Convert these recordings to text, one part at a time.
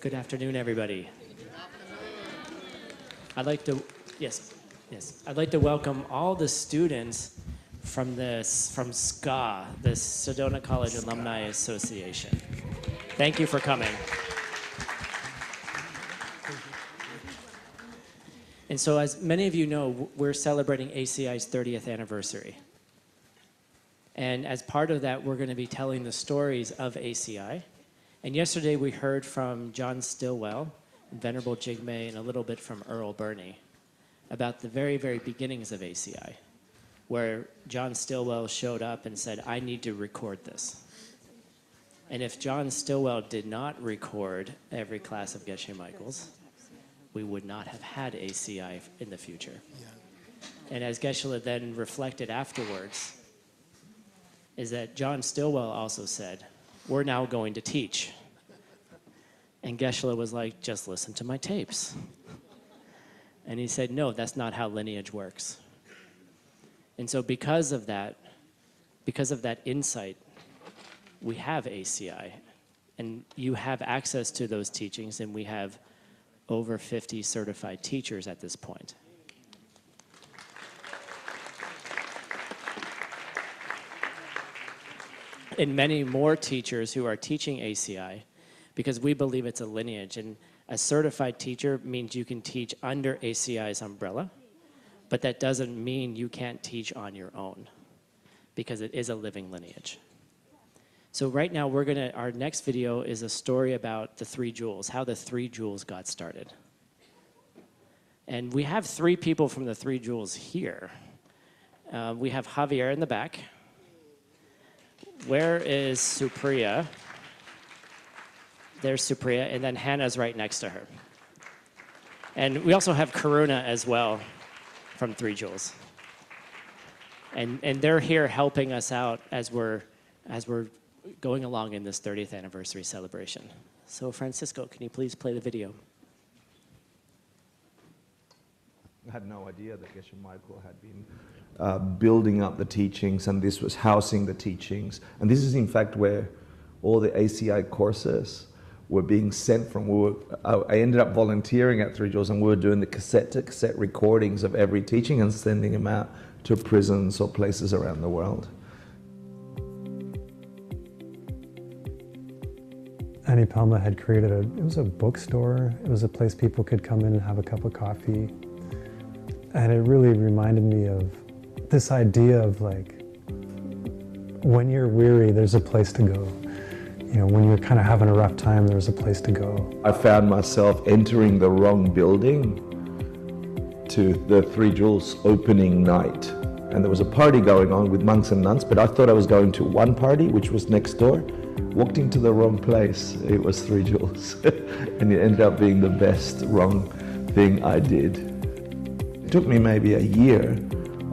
Good afternoon, everybody. I'd like to welcome all the students from SCA, the Sedona College Alumni Association. Thank you for coming. And so, as many of you know, we're celebrating ACI's 30th anniversary. And as part of that, we're going to be telling the stories of ACI. And yesterday we heard from John Stillwell, Venerable Jigme, and a little bit from Earl Burney about the very, very beginnings of ACI, where John Stillwell showed up and said, I need to record this. And if John Stillwell did not record every class of Geshe Michaels, we would not have had ACI in the future. Yeah. And as Geshe then reflected afterwards, is that John Stillwell also said, we're now going to teach. And Geshe was like, just listen to my tapes. And he said, no, that's not how lineage works. And so because of that insight, we have ACI. And you have access to those teachings, and we have over 50 certified teachers at this point. And many more teachers who are teaching ACI, because we believe it's a lineage. And a certified teacher means you can teach under ACI's umbrella, but that doesn't mean you can't teach on your own, because it is a living lineage. So right now, our next video is a story about the 3 jewels, how the 3 jewels got started. And we have 3 people from the 3 jewels here. We have Javier in the back. Where is Supriya? There's Supriya, and then Hannah's right next to her. And we also have Karuna as well from 3 Jewels. And they're here helping us out as we're going along in this 30th anniversary celebration. So Francisco, can you please play the video? I had no idea that Geshe Michael had been building up the teachings, and this was housing the teachings. And this is in fact where all the ACI courses were being sent from. I ended up volunteering at 3 Jewels, and we were doing the cassette-to-cassette recordings of every teaching and sending them out to prisons or places around the world. Annie Palma had created it was a bookstore. It was a place people could come in and have a cup of coffee. And it really reminded me of this idea of like, when you're weary, there's a place to go. You know, when you're kind of having a rough time, there's a place to go. I found myself entering the wrong building to the 3 Jewels opening night. And there was a party going on with monks and nuns, but I thought I was going to one party, which was next door. Walked into the wrong place. It was 3 Jewels. And it ended up being the best wrong thing I did. It took me maybe a year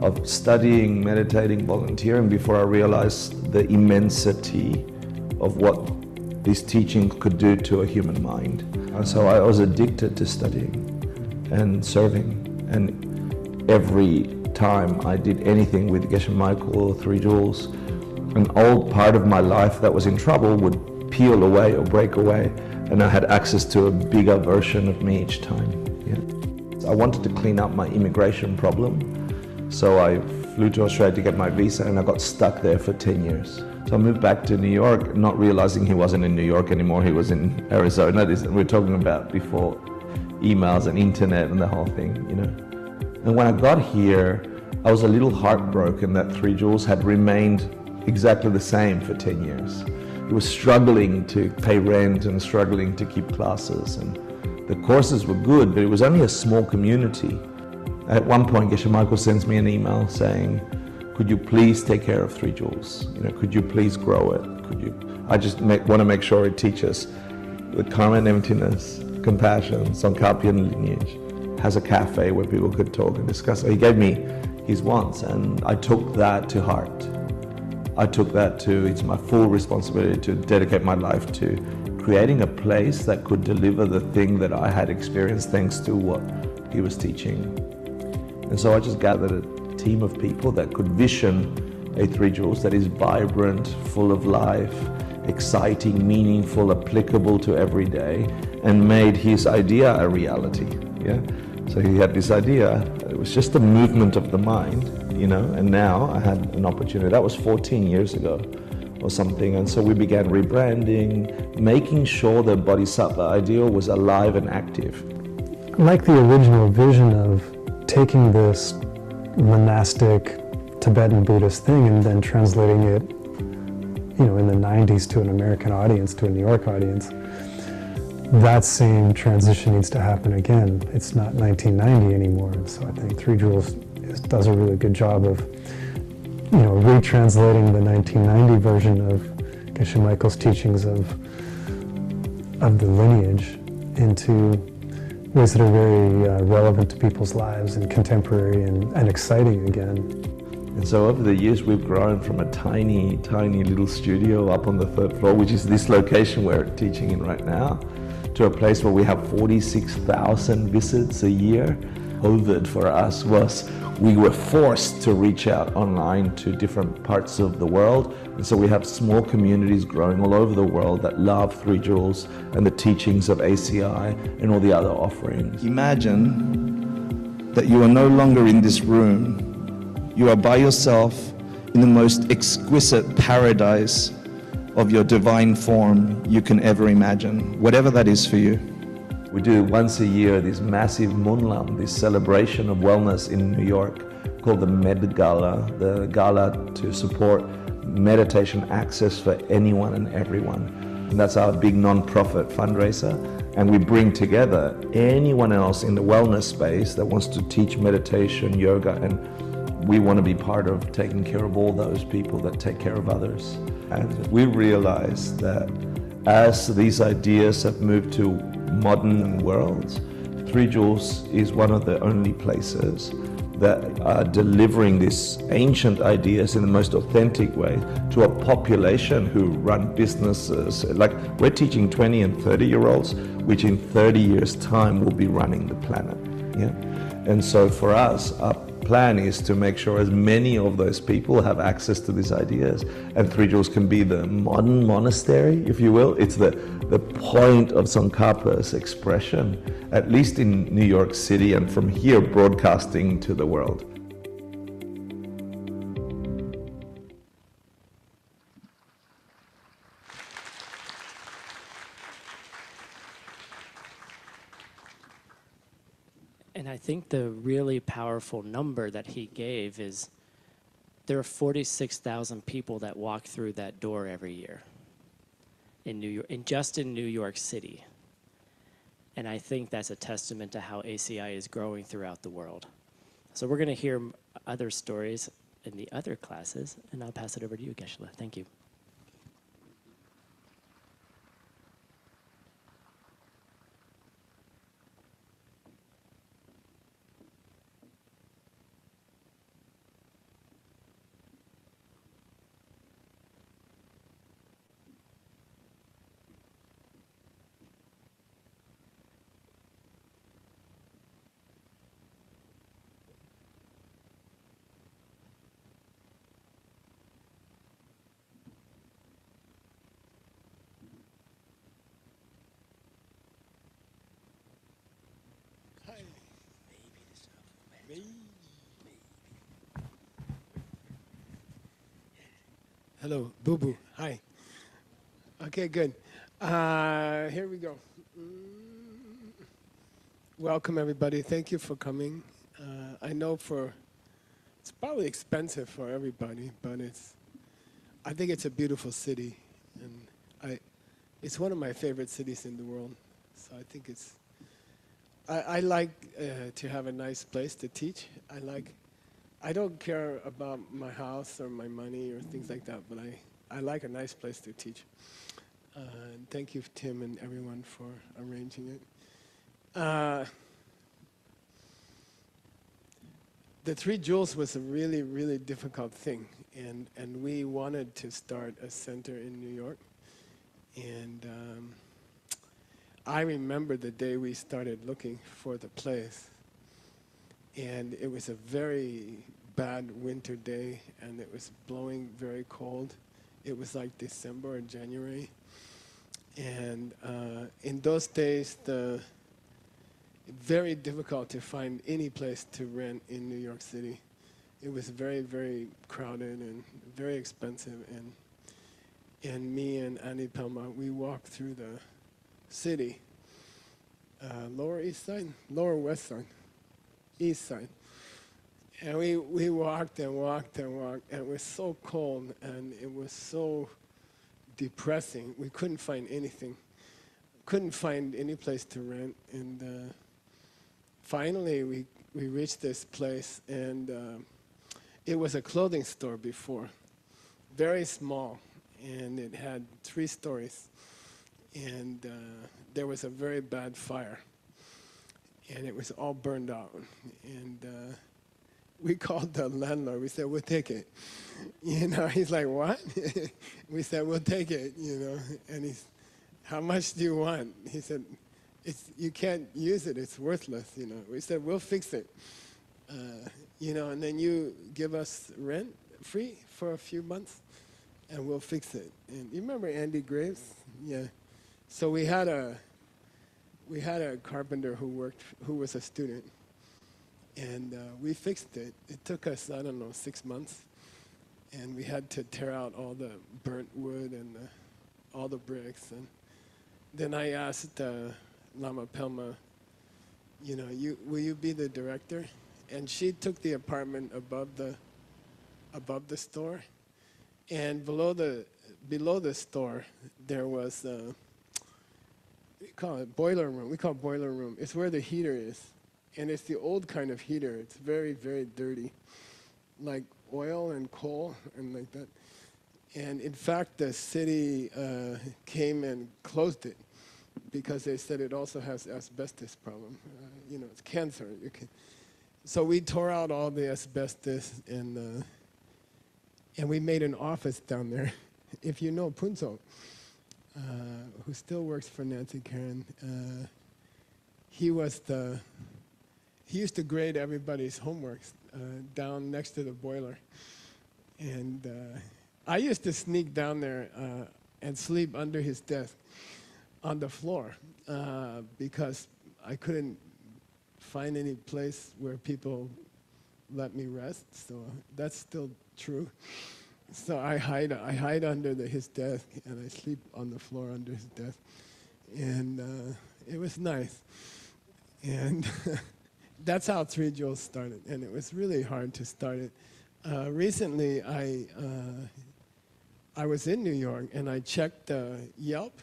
of studying, meditating, volunteering before I realized the immensity of what this teaching could do to a human mind. And so I was addicted to studying and serving. And every time I did anything with Geshe Michael or 3 Jewels, an old part of my life that was in trouble would peel away or break away, and I had access to a bigger version of me each time. Yeah. I wanted to clean up my immigration problem, so I flew to Australia to get my visa, and I got stuck there for 10 years. So I moved back to New York, not realizing he wasn't in New York anymore, he was in Arizona. This we're talking about before emails and internet and the whole thing, you know. And when I got here, I was a little heartbroken that 3 Jewels had remained exactly the same for 10 years. It was struggling to pay rent and struggling to keep classes, and the courses were good, but it was only a small community. At one point, Geshe Michael sends me an email saying, could you please take care of 3 Jewels? You know, could you please grow it? Could you? I just want to make sure it teaches the karma and emptiness, compassion, Tsongkhapian lineage, has a cafe where people could talk and discuss. So he gave me his wants, and I took that to heart. I took that to, it's my full responsibility to dedicate my life to creating a place that could deliver the thing that I had experienced thanks to what he was teaching. And so I just gathered a team of people that could vision a 3 Jewels that is vibrant, full of life, exciting, meaningful, applicable to every day, and made his idea a reality. Yeah. So he had this idea. It was just a movement of the mind, you know. And now I had an opportunity. That was 14 years ago, or something. And so we began rebranding, making sure the Bodhisattva ideal was alive and active. Like the original vision of taking this monastic Tibetan Buddhist thing and then translating it, you know, in the 90s to an American audience, to a New York audience, that same transition needs to happen again. It's not 1990 anymore. So I think Three Jewels does a really good job of, you know, retranslating the 1990 version of Geshe Michael's teachings of the lineage into ways that are very relevant to people's lives and contemporary and exciting again. And so over the years, we've grown from a tiny, tiny little studio up on the 3rd floor, which is this location we're teaching in right now, to a place where we have 46,000 visits a year. COVID for us was we were forced to reach out online to different parts of the world. And so we have small communities growing all over the world that love Three Jewels and the teachings of ACI and all the other offerings. Imagine that you are no longer in this room. You are by yourself in the most exquisite paradise of your divine form you can ever imagine, whatever that is for you. We do once a year this massive Munlam, this celebration of wellness in New York called the Med Gala, the gala to support meditation access for anyone and everyone. And that's our big non-profit fundraiser. And we bring together anyone else in the wellness space that wants to teach meditation, yoga, and we want to be part of taking care of all those people that take care of others. And we realize that as these ideas have moved to modern worlds, Three Jewels is one of the only places that are delivering these ancient ideas in the most authentic way to a population who run businesses. Like, we're teaching 20 and 30-year-olds, which in 30 years' time will be running the planet. Yeah? And so for us, our plan is to make sure as many of those people have access to these ideas, and Three Jewels can be the modern monastery, if you will. It's the point of Tsongkhapa's expression, at least in New York City, and from here broadcasting to the world. And I think the really powerful number that he gave is there are 46,000 people that walk through that door every year in New York, just in New York City. And I think that's a testament to how ACI is growing throughout the world. So we're going to hear other stories in the other classes, and I'll pass it over to you, Geshe. Thank you. Hello, Boo Boo. Hi. Okay, good. Here we go. Welcome, everybody. Thank you for coming. I know it's probably expensive for everybody, but I think it's a beautiful city, and it's one of my favorite cities in the world. So I think I like to have a nice place to teach. I don't care about my house or my money or things like that, but I like a nice place to teach. And thank you, Tim and everyone, for arranging it. The Three Jewels was a really, really difficult thing, and we wanted to start a center in New York. And I remember the day we started looking for the place. And it was a very bad winter day, and it was blowing very cold. It was like December or January. And in those days, very difficult to find any place to rent in New York City. It was very, very crowded and very expensive. And me and Annie Pelma, we walked through the city, Lower East Side, Lower West Side, East Side. And we walked and walked and walked, and it was so cold, and it was so depressing. We couldn't find anything. Couldn't find any place to rent. And finally, we reached this place, and it was a clothing store before, very small, and it had 3 stories. And there was a very bad fire, and it was all burned out. And we called the landlord. We said, "We'll take it." You know, he's like, "What?" We said, "We'll take it." You know, and he's, "How much do you want?" He said, "You can't use it. It's worthless." You know, we said, "We'll fix it." You know, and then you give us rent free for a few months, and we'll fix it. And you remember Andy Graves? Yeah. So we had a carpenter who was a student, and we fixed it. It took us, I don't know, 6 months, and we had to tear out all the burnt wood and all the bricks. And then I asked Lama Pelma, you know, will you be the director? And she took the apartment above the store, and below the store there was we call it boiler room. We call it boiler room. It's where the heater is, and it's the old kind of heater. It's very, very dirty, like oil and coal and like that. And in fact, the city came and closed it because they said it also has asbestos problem. You know, it's cancer. So we tore out all the asbestos, and we made an office down there. If you know Punso, who still works for Nancy Karen, he used to grade everybody's homeworks down next to the boiler. And I used to sneak down there and sleep under his desk on the floor because I couldn't find any place where people let me rest. So that's still true. So I hide under his desk, and I sleep on the floor under his desk. And it was nice. And that's how 3 Jewels started. And it was really hard to start it. Recently, I was in New York, and I checked Yelp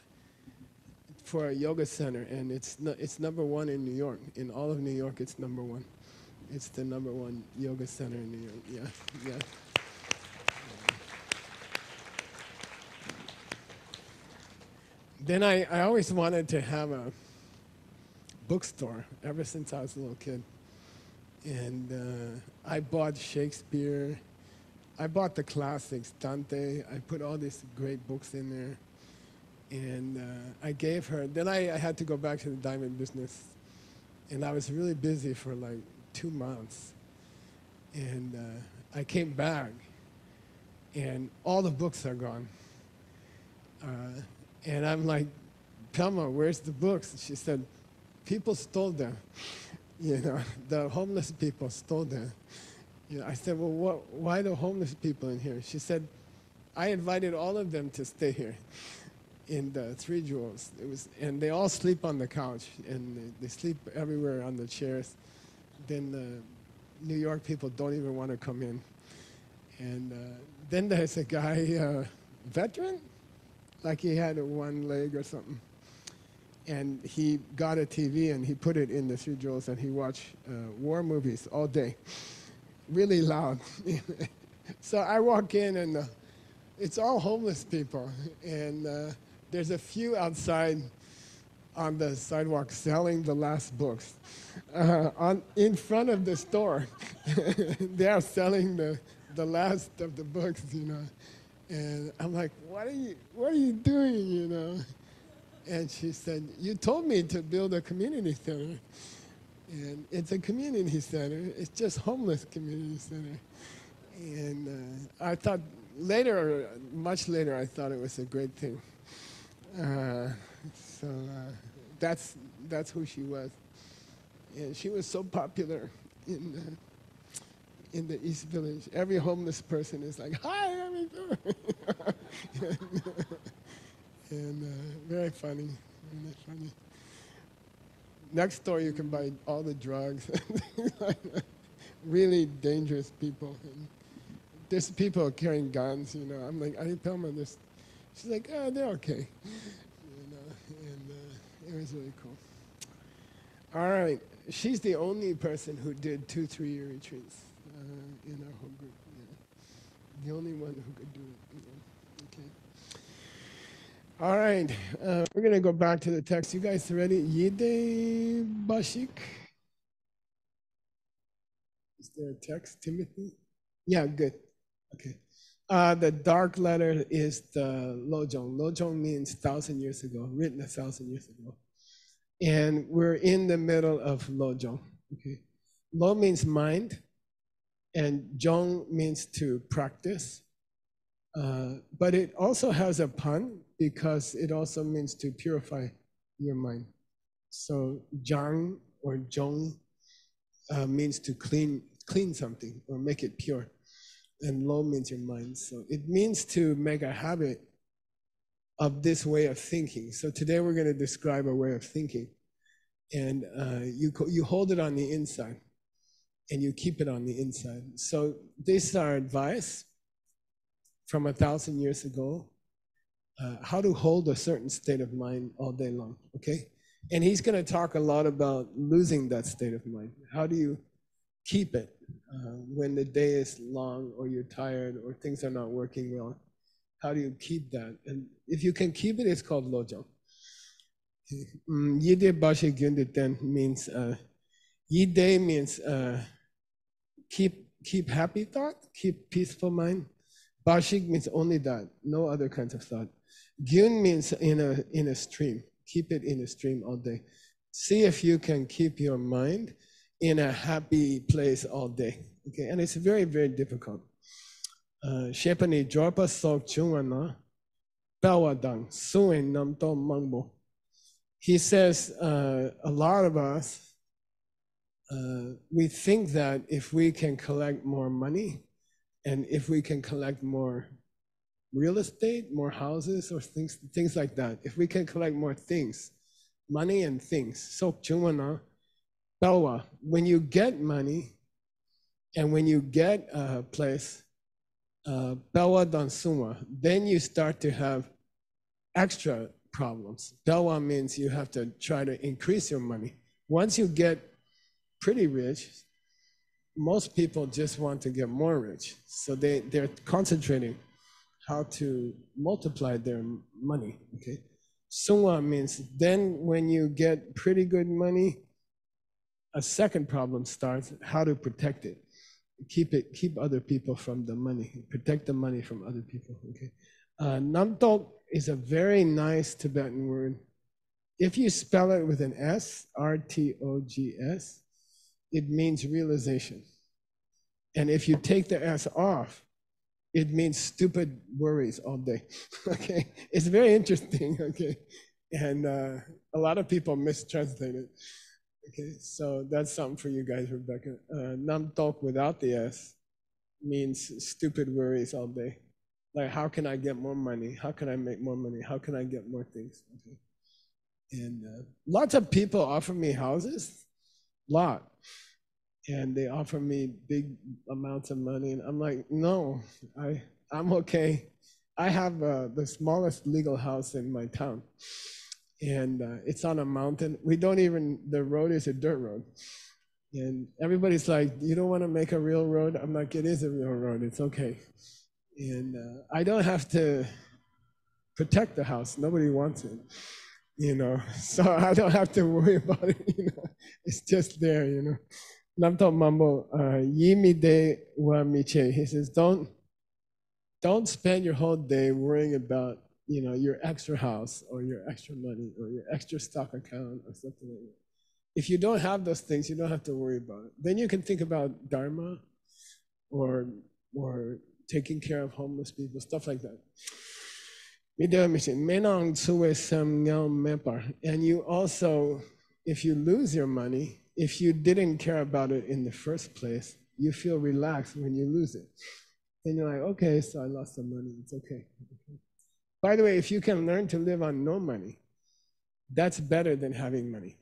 for a yoga center, and it's #1 in New York. In all of New York, it's #1. It's the #1 yoga center in New York. Yeah, yeah. Then I always wanted to have a bookstore ever since I was a little kid. And I bought Shakespeare. I bought the classics, Dante. I put all these great books in there. And I gave her, then I had to go back to the diamond business. And I was really busy for like 2 months. And I came back, and all the books are gone. And I'm like, Pelma, where's the books? She said, people stole them. You know, the homeless people stole them. You know, I said, well, why the homeless people in here? She said, I invited all of them to stay here in the 3 Jewels. And they all sleep on the couch, and they sleep everywhere on the chairs. Then the New York people don't even want to come in. And then there's a guy, veteran, like he had 1 leg or something. And he got a TV, and he put it in the 3 Jewels, and he watched war movies all day, really loud. So I walk in, and it's all homeless people. And there's a few outside on the sidewalk selling the last books. In front of the store, they are selling the last of the books, you know. And I'm like, what are you doing, you know? And she said, you told me to build a community center. And it's a community center. It's just homeless community center. And I thought, later, much later, I thought it was a great thing. So that's who she was, and she was so popular in the East Village. Every homeless person is like, "Hi, how you doing?" and very funny, really funny. Next door, you can buy all the drugs. Really dangerous people. And there's people carrying guns. You know, I'm like, I tell them this. She's like, "Oh, they're okay." You know, and it was really cool. All right, she's the only person who did 2 3-year retreats in our whole group. Yeah. The only one who could do it. You know. Okay. All right, we're gonna go back to the text. You guys ready? Yide Bashik. Is there a text, Timothy? Yeah, good. Okay. The dark letter is the Lojong. Lojong means 1,000 years ago, written 1,000 years ago. And we're in the middle of Lojong. Okay. Lo means mind, and Jong means to practice. But it also has a pun because it also means to purify your mind. So Jang or Jong means to clean something or make it pure. And Lo means your mind. So it means to make a habit of this way of thinking. So today we're going to describe a way of thinking. And you hold it on the inside and you keep it on the inside. So this is our advice from 1,000 years ago, how to hold a certain state of mind all day long, okay? And he's going to talk a lot about losing that state of mind. How do you keep it when the day is long or you're tired or things are not working well? How do you keep that? And if you can keep it, it's called Lojong. Yide Bashi Gyunditen means, Yide means keep happy thought, keep peaceful mind. Bashik means only that, no other kinds of thought. Gyun means in a stream, keep it in a stream all day. See if you can keep your mind in a happy place all day. Okay, and it's very, very difficult. Shepani Jorpa Sok Chungana Bawadang Suin Namto Mangbo. He says a lot of us, we think that if we can collect more money and if we can collect more real estate, more houses or things like that, if we can collect more things, money and things, so chungwana, bawa, when you get money and when you get a place, bawa dan suma, then you start to have extra problems. Bawa means you have to try to increase your money. Once you get pretty rich, most people just want to get more rich. So they're concentrating how to multiply their money, okay? Sungwa means then when you get pretty good money, a second problem starts, how to protect it. Keep other people from the money, protect the money from other people, okay? Namtok is a very nice Tibetan word. If you spell it with an S, R-T-O-G-S, it means realization. And if you take the S off, it means stupid worries all day, okay? It's very interesting, okay? And a lot of people mistranslate it, okay? So that's something for you guys, Rebecca. Nam Tok without the S means stupid worries all day. Like, how can I get more money? How can I make more money? How can I get more things, okay? And lots of people offer me houses, lot. And they offer me big amounts of money, and I'm like, no, I'm okay. I have the smallest legal house in my town, and it's on a mountain. The road is a dirt road, and everybody's like, you don't want to make a real road? I'm like, it is a real road. It's okay, and I don't have to protect the house. Nobody wants it, you know. So I don't have to worry about it. You know, it's just there, you know. Namto Mambo, Yimi de wa miche. He says, don't spend your whole day worrying about, you know, your extra house or your extra money or your extra stock account or something like that. If you don't have those things, you don't have to worry about it. Then you can think about Dharma or taking care of homeless people, stuff like that. And you also, if you lose your money, if you didn't care about it in the first place, you feel relaxed when you lose it. Then you're like, okay, so I lost some money, it's okay. By the way, if you can learn to live on no money, that's better than having money.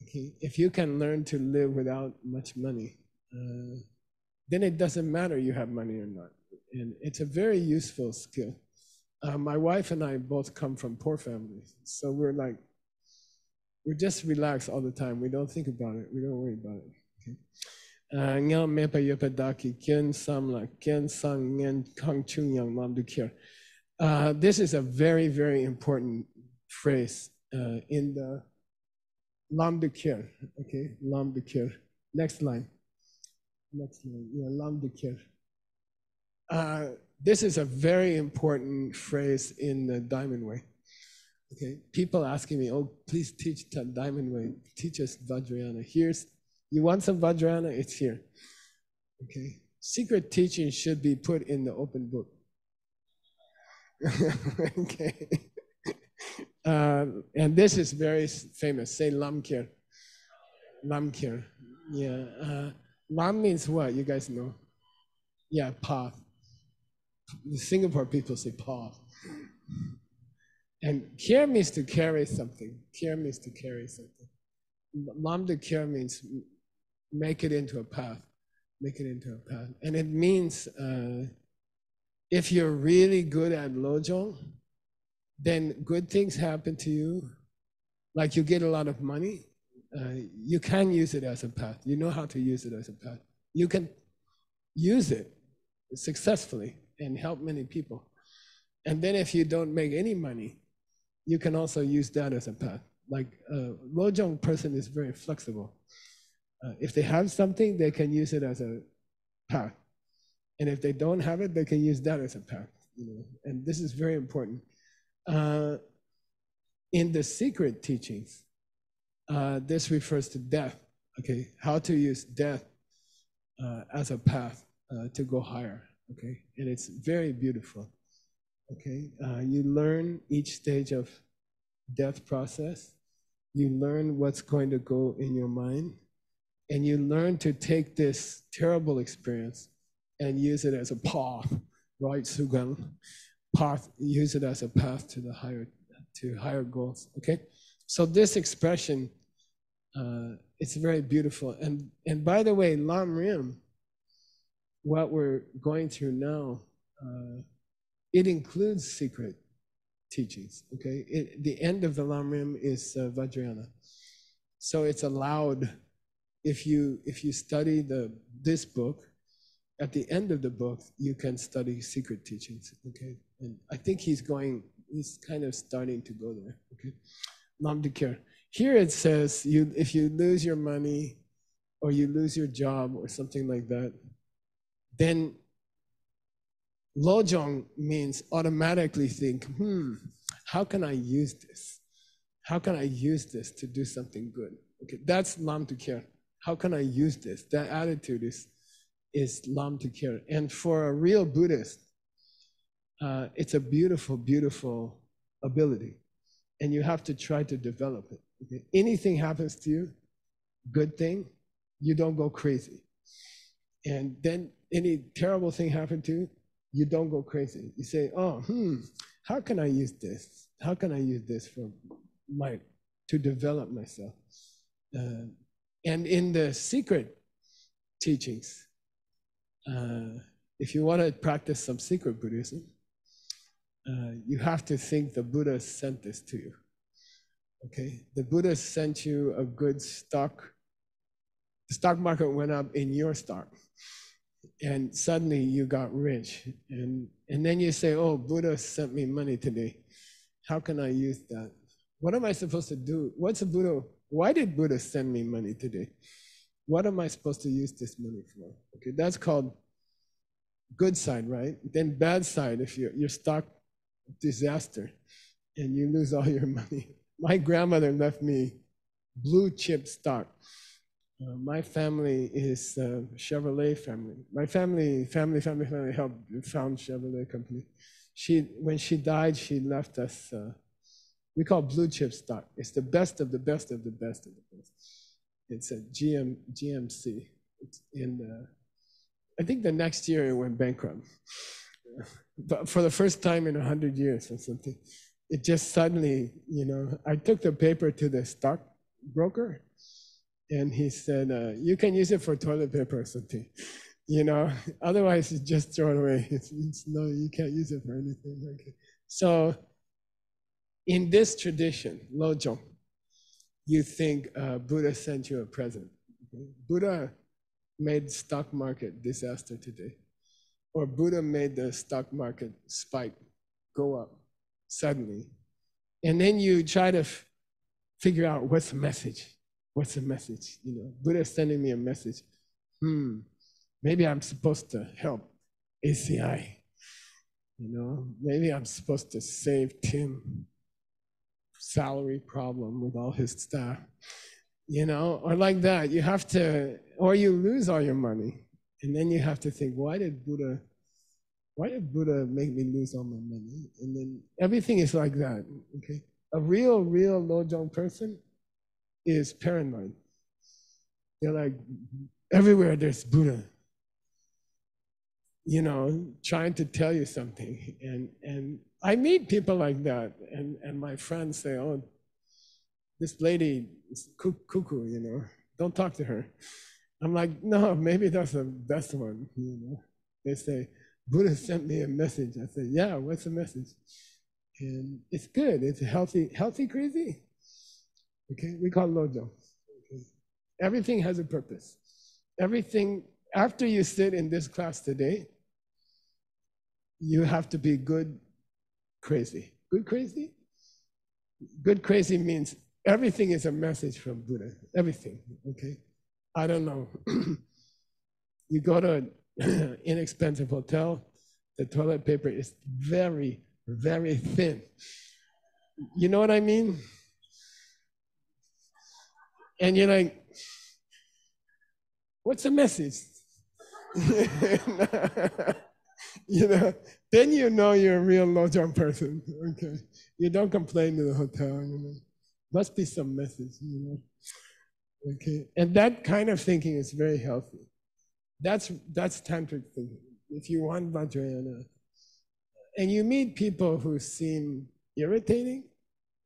Okay? If you can learn to live without much money, then it doesn't matter you have money or not. And it's a very useful skill. My wife and I both come from poor families. So we're just relaxed all the time. We don't think about it. We don't worry about it. Okay? This is a very, very important phrase in the Lam de Kier. Okay, Lam de Kier. Next line. Next line. Yeah, Lam de Kier. This is a very important phrase in the Diamond Way. Okay, people asking me, oh, please teach the Diamond Way. Teach us Vajrayana. You want some Vajrayana? It's here. Okay, secret teaching should be put in the open book. Okay. And this is very famous. Say Lam Kier. Lam Kier. Yeah. Lam means what? You guys know? Yeah, path. The Singapore people say path. And Kier means to carry something. Kier means to carry something. Lam de Kier means make it into a path. Make it into a path. And it means if you're really good at Lojong, then good things happen to you, like you get a lot of money, you can use it as a path. You know how to use it as a path. You can use it successfully and help many people. And then if you don't make any money, you can also use that as a path. Like a Lojong person is very flexible. If they have something, they can use it as a path. And if they don't have it, they can use that as a path. And this is very important. In the secret teachings, this refers to death, okay? How to use death as a path to go higher, okay? And it's very beautiful, okay? You learn each stage of death process. You learn what's going to go in your mind. And you learn to take this terrible experience and use it as a path, right, Sugan? Path, use it as a path to the higher goals. Okay, so this expression, it's very beautiful. And by the way, Lam Rim, what we're going through now, it includes secret teachings. Okay, the end of the Lam Rim is Vajrayana, so it's allowed. If you study this book, at the end of the book, you can study secret teachings, okay? And I think he's kind of starting to go there, okay? Lam de Kier. Here it says, if you lose your money or you lose your job or something like that, then Lojong means automatically think, how can I use this? How can I use this to do something good? Okay, that's Lam de Kier. How can I use this? That attitude is Lam de Kier. And for a real Buddhist, it's a beautiful, beautiful ability. And you have to try to develop it. Okay? Anything happens to you, good thing, you don't go crazy. And then any terrible thing happened to you, you don't go crazy. You say, oh, how can I use this? How can I use this to develop myself? And in the secret teachings, if you want to practice some secret Buddhism, you have to think the Buddha sent this to you. Okay, the Buddha sent you a good stock. The stock market went up in your stock, and suddenly you got rich. And then you say, oh, Buddha sent me money today. How can I use that? What am I supposed to do? Why did Buddha send me money today? What am I supposed to use this money for? Okay, that's called good side, right? Then bad side, if your stock disaster and you lose all your money. My grandmother left me blue chip stock. My family is Chevrolet family. My family helped found Chevrolet company. When she died, she left us, we call blue chip stock. It's the best of the best of the best of the best. It's a GMC. It's in, I think the next year it went bankrupt. But for the first time in 100 years or something, it just suddenly, I took the paper to the stock broker, and he said, you can use it for toilet paper or something, otherwise it's just throw it away. No, you can't use it for anything. Okay. So in this tradition, Lojong, you think Buddha sent you a present. Okay? Buddha made stock market disaster today. Or Buddha made the stock market spike, go up suddenly. And then you try to figure out what's the message. What's the message? Buddha's sending me a message. Maybe I'm supposed to help ACI. Maybe I'm supposed to save Tim salary problem with all his staff. Or like that. You have to, or you lose all your money. And then you have to think, why did Buddha make me lose all my money? And then everything is like that, okay? A real Lojong person is paranoid. They're like, everywhere there's Buddha, trying to tell you something. And I meet people like that, and my friends say, oh, this lady is cuckoo, don't talk to her. I'm like, no, maybe that's the best one. They say, Buddha sent me a message. I say, yeah, what's the message? And it's good. It's healthy crazy. Okay, we call it Lojong. Okay. Everything has a purpose. Everything, after you sit in this class today, you have to be good crazy. Good crazy? Good crazy means everything is a message from Buddha. Everything, okay? I don't know. You go to an inexpensive hotel, the toilet paper is very, very thin. You know what I mean? And you're like, what's the message? Then you're a real Lojong person, okay? You don't complain to the hotel, Must be some message, Okay, and that kind of thinking is very healthy. That's tantric thinking. If you want Vajrayana, and you meet people who seem irritating,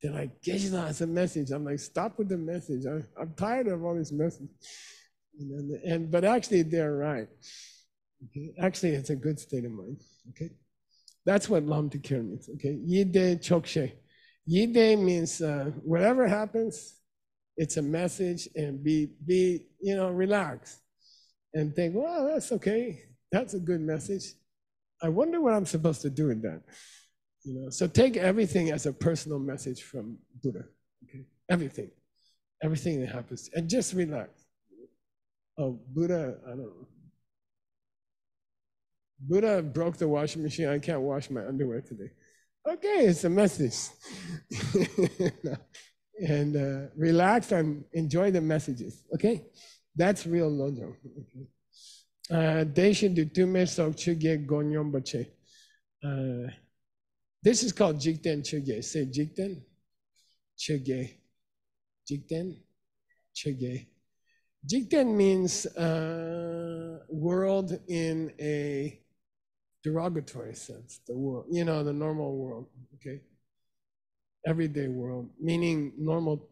they're like, Geshe has a message. I'm like, stop with the message. I'm tired of all this message. But actually, they're right. Okay? Actually, it's a good state of mind. Okay, that's what Lam Tikir means. Okay, Yide Chokshe. Yide means whatever happens, it's a message, and be relax and think, well, that's okay. That's a good message. I wonder what I'm supposed to do with that. So take everything as a personal message from Buddha. Okay, everything that happens, and just relax. Oh, Buddha, I don't know. Buddha broke the washing machine. I can't wash my underwear today. Okay, it's a message. And relax and enjoy the messages, okay? That's real Lojong. Deshin dutume sok chuge gonyon bache. This is called Jikten Chuge. Say Jikten Chuge. Jikten Chuge. Jikten means world in a derogatory sense. The world, the normal world, okay? Everyday world, meaning normal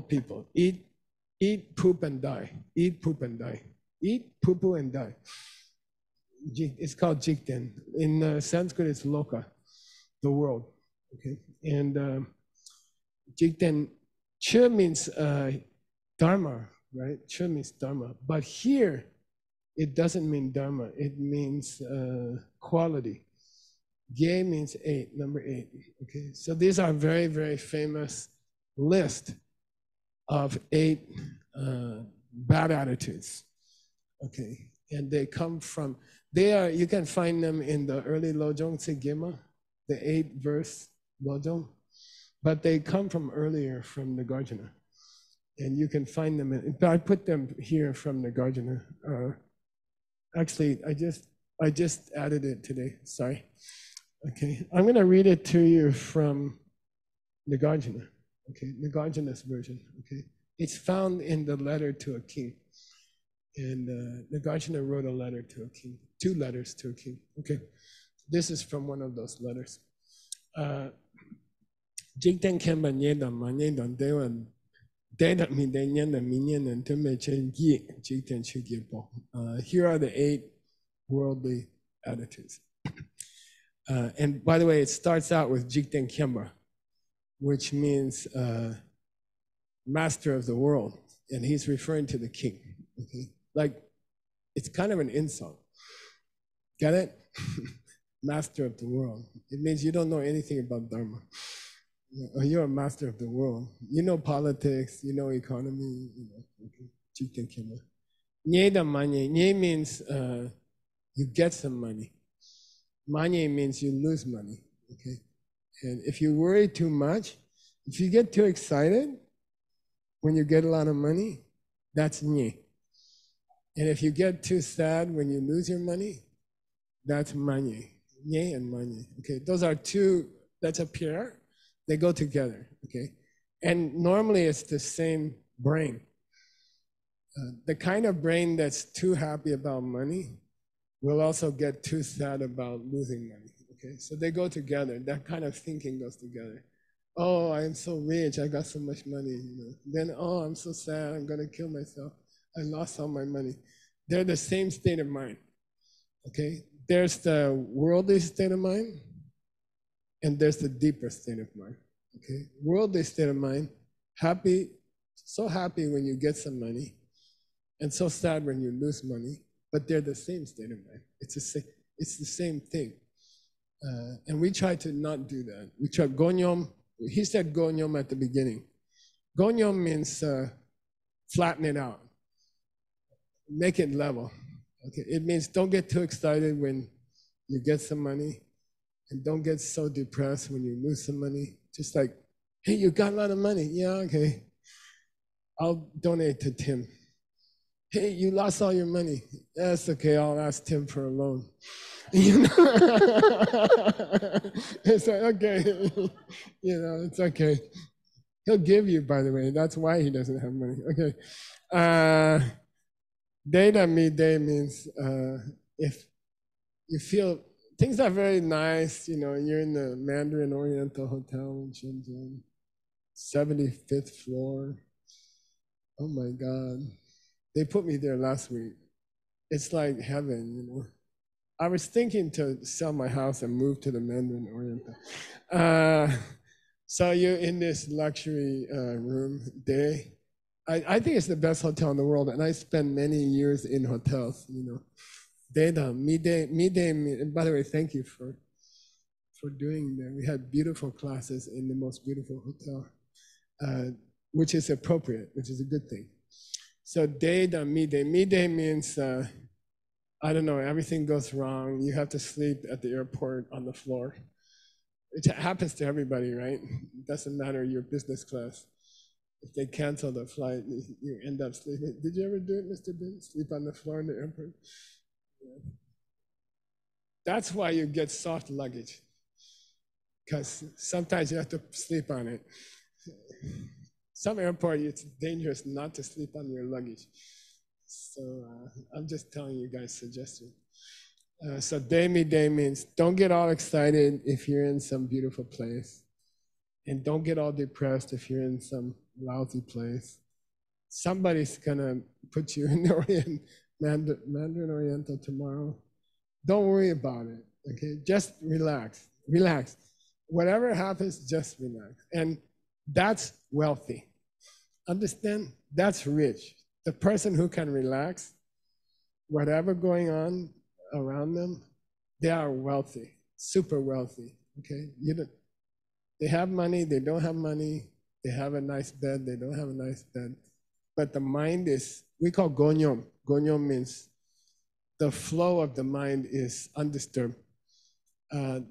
people. Eat, poop, and die. Eat, poop, and die. Eat, poo-poo, and die. It's called Jikten. In Sanskrit, it's loka, the world. Okay, and Jikten, Che means dharma, right? Che means dharma, but here it doesn't mean dharma. It means quality. Ge means 8, number 8. Okay, so these are very, very famous list of 8 bad attitudes. Okay, and they come from, you can find them in the early Lojong Tsigima, the 8-verse Lojong, but they come from earlier, from the Nagarjuna. And you can find them. I put them here from Nagarjuna. Actually, I just added it today. Sorry. Okay, I'm going to read it to you from Nagarjuna. Okay, Nagarjuna's version. Okay, it's found in the letter to a king. And Nagarjuna wrote a letter to a king, 2 letters to a king. Okay, this is from one of those letters. Jikten Kemba Nyeda Manyedan Dewan Data Midanyan and Minyan and Tumechen Yi Jikten Chugipo. Here are the 8 worldly attitudes. And by the way, it starts out with Jikten Kemba, which means master of the world. And he's referring to the king. Okay? Like, it's kind of an insult. Get it? Master of the world. It means you don't know anything about Dharma. You're a master of the world. You know politics, you know economy, you know. Jikten Kemba. Nye da manye. Nye means you get some money. Manye means you lose money. Okay? And if you worry too much, if you get too excited when you get a lot of money, that's nye. And if you get too sad when you lose your money, that's manye. Nye and manye. Okay, those are 2, that's a pair. They go together. Okay? And normally it's the same brain. The kind of brain that's too happy about money will also get too sad about losing money. Okay, so they go together. That kind of thinking goes together. Oh, I am so rich, I got so much money. You know. Then, oh, I'm so sad, I'm gonna kill myself. I lost all my money. They're the same state of mind. Okay, there's the worldly state of mind, and there's the deeper state of mind. Okay, worldly state of mind, happy, so happy when you get some money, and so sad when you lose money. But they're the same state of mind. It's the same thing. And we try to not do that. We try gonyom. He said gonyom at the beginning. Gonyom means flatten it out, make it level. Okay, it means don't get too excited when you get some money, and don't get so depressed when you lose some money. Just like, hey, you got a lot of money. Yeah, okay. I'll donate to Tim. Hey, you lost all your money. That's okay, I'll ask Tim for a loan. You know? It's like, okay, you know, it's okay. He'll give you, by the way. That's why he doesn't have money. Okay. Data me day means if you feel things are very nice, you know, you're in the Mandarin Oriental Hotel in Shenzhen, 75th floor. Oh my God. They put me there last week. It's like heaven, you know. I was thinking to sell my house and move to the Mandarin Oriental. So you're in this luxury room day. I think it's the best hotel in the world, and I spent many years in hotels, you know. Data, midday, and by the way, thank you for doing that. We had beautiful classes in the most beautiful hotel, which is appropriate, which is a good thing. So data, midday. Midday means, I don't know, everything goes wrong. You have to sleep at the airport on the floor. It happens to everybody, right? It doesn't matter your business class. If they cancel the flight, you end up sleeping. Did you ever do it, Mr. Bin? Sleep on the floor in the airport? Yeah. That's why you get soft luggage, because sometimes you have to sleep on it. Some airport, it's dangerous not to sleep on your luggage. So I'm just telling you guys suggestion. So day means don't get all excited if you're in some beautiful place. And don't get all depressed if you're in some lousy place. Somebody's gonna put you in the Mandarin Oriental tomorrow. Don't worry about it, okay? Just relax, relax. Whatever happens, just relax. And that's wealthy. Understand? That's rich. The person who can relax, whatever going on around them, they are wealthy, super wealthy, okay? They have money, they don't have money, they have a nice bed, they don't have a nice bed. But the mind is, we call gonyom. Gonyom means the flow of the mind is undisturbed.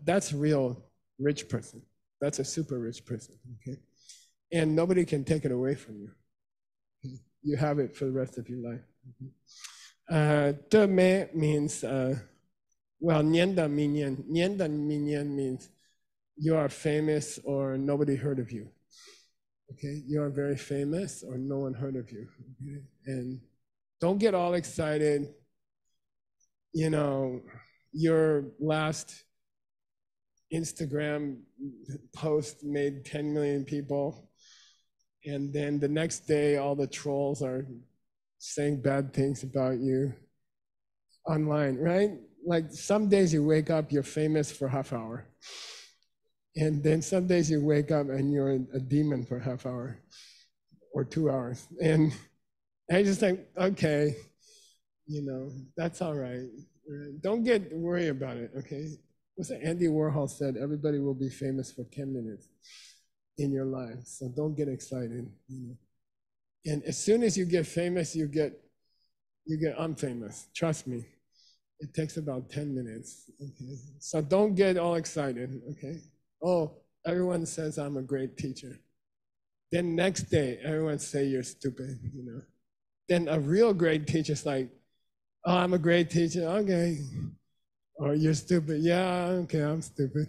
That's a real rich person. That's a super rich person, okay? And nobody can take it away from you. You have it for the rest of your life. De me means, well, nian da minyan. Nian da minyan means you are famous or nobody heard of you. Okay, you are very famous or no one heard of you. Okay? And don't get all excited. You know, your last Instagram post made 10 million people. And then the next day, all the trolls are saying bad things about you online, right? Like some days you wake up, you're famous for half hour. And then some days you wake up and you're a demon for half hour or 2 hours. And I just think, okay, you know, that's all right. Don't get worried about it, okay? What's that Andy Warhol said? Everybody will be famous for 10 minutes in your life. So don't get excited. You know? And as soon as you get famous, you get unfamous. Trust me. It takes about 10 minutes. Okay. So don't get all excited. Okay. Oh, everyone says I'm a great teacher. Then next day, everyone say you're stupid. You know. Then a real great teacher's like, oh, I'm a great teacher. Okay. Or you're stupid. Yeah. Okay. I'm stupid.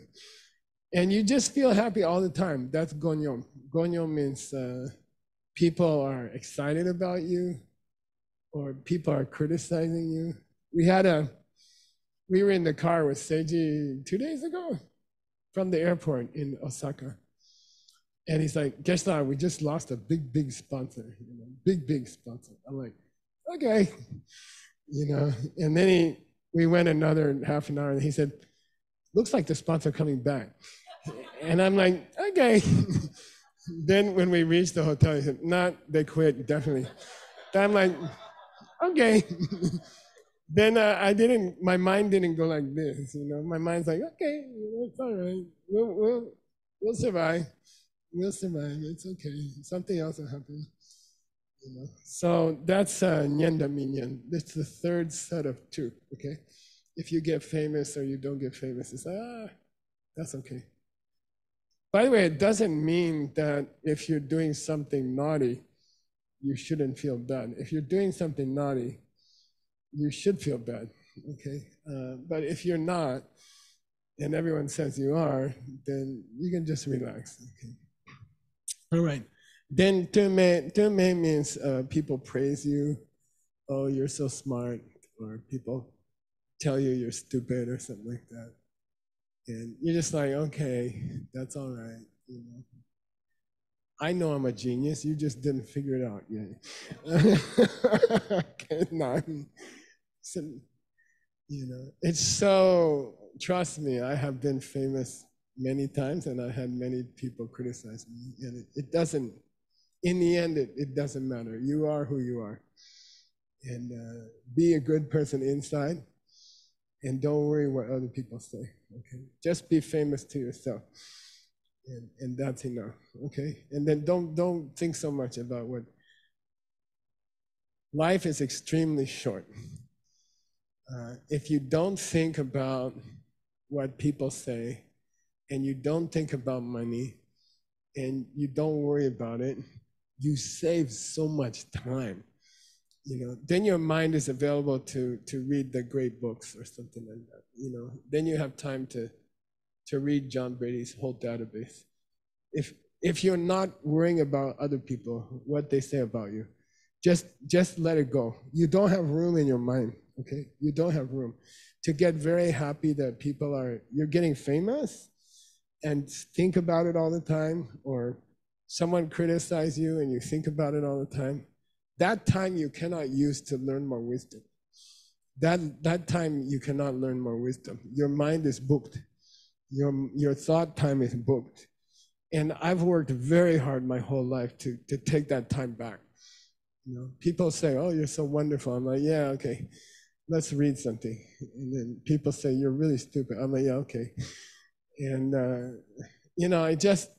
And you just feel happy all the time. That's gonyom. Gonyom means people are excited about you, or people are criticizing you. We were in the car with Seiji 2 days ago from the airport in Osaka. And he's like, Geshe, we just lost a big sponsor, you know, big sponsor. I'm like, okay, you know. And then we went another half an hour and he said, looks like the sponsor coming back. And I'm like, okay. Then when we reached the hotel, he said, they quit, definitely. Then I'm like, okay. Then my mind didn't go like this, you know. My mind's like, okay, it's all right. We'll survive. We'll survive. It's okay. Something else will happen. You know. So that's Nyenda Minyan. That's the third set of two, okay? If you get famous or you don't get famous, it's like, that's okay. By the way, it doesn't mean that if you're doing something naughty, you shouldn't feel bad. If you're doing something naughty, you should feel bad, okay? But if you're not, and everyone says you are, then you can just relax, okay? All right. Then Tume means people praise you. Oh, you're so smart. Or people tell you you're stupid or something like that. And you're just like, okay, that's all right. You know, I know I'm a genius. You just didn't figure it out yet. Okay, no, so, you know, it's so, trust me, I have been famous many times and I had many people criticize me. And it doesn't, in the end, it doesn't matter. You are who you are. And be a good person inside. And don't worry what other people say, okay? Just be famous to yourself, and that's enough, okay? And then don't think so much about what, life is extremely short. If you don't think about what people say, and you don't think about money, and you don't worry about it, you save so much time. You know, then your mind is available to read the great books or something like that. You know, then you have time to read John Brady's whole database. If you're not worrying about other people, what they say about you, just let it go. You don't have room in your mind, okay? You don't have room to get very happy that you're getting famous and think about it all the time, or someone criticize you and you think about it all the time. That time you cannot use to learn more wisdom. That time you cannot learn more wisdom. Your mind is booked. Your thought time is booked. And I've worked very hard my whole life to take that time back. You know, people say, oh, you're so wonderful. I'm like, yeah, okay, let's read something. And then people say, you're really stupid. I'm like, yeah, okay. And, you know, I just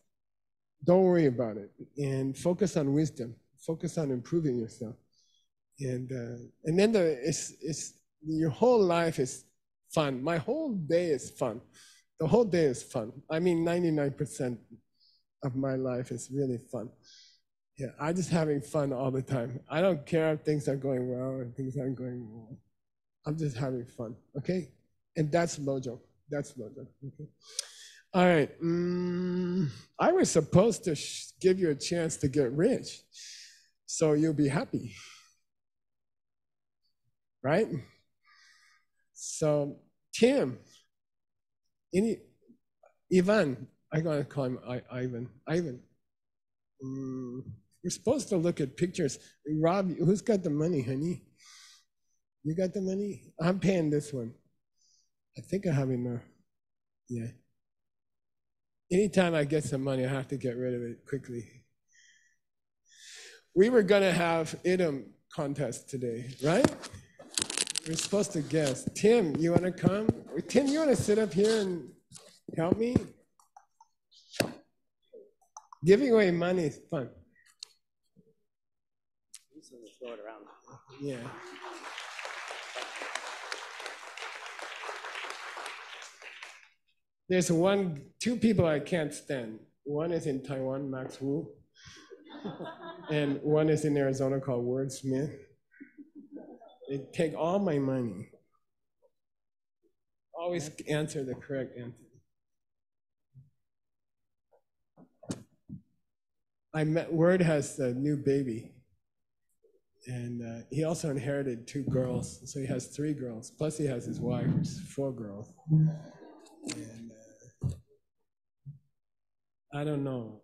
don't worry about it and focus on wisdom. Focus on improving yourself, and then your whole life is fun. My whole day is fun. The whole day is fun. I mean, 99% of my life is really fun, Yeah, I'm just having fun all the time. I don't care if things are going well or things aren't going well. I'm just having fun, okay? And that's Mojo. That's Mojo. Okay. All right. I was supposed to give you a chance to get rich, so you'll be happy, right? So Tim, Ivan, I'm gonna call him Ivan. Ivan. We're supposed to look at pictures. Rob, who's got the money, honey? You got the money? I'm paying this one. I think I have enough. Yeah. Anytime I get some money, I have to get rid of it quickly. We were gonna have idiom contest today, right? We're supposed to guess. Tim, you wanna come? Tim, you wanna sit up here and help me? Giving away money is fun. Throw it around. Yeah. There's two people I can't stand. One is in Taiwan, Max Wu, and one is in Arizona called Wordsmith. They take all my money. Always answer the correct answer. Word has a new baby, and he also inherited 2 girls, so he has 3 girls. Plus he has his wife, which is 4 girls. And I don't know.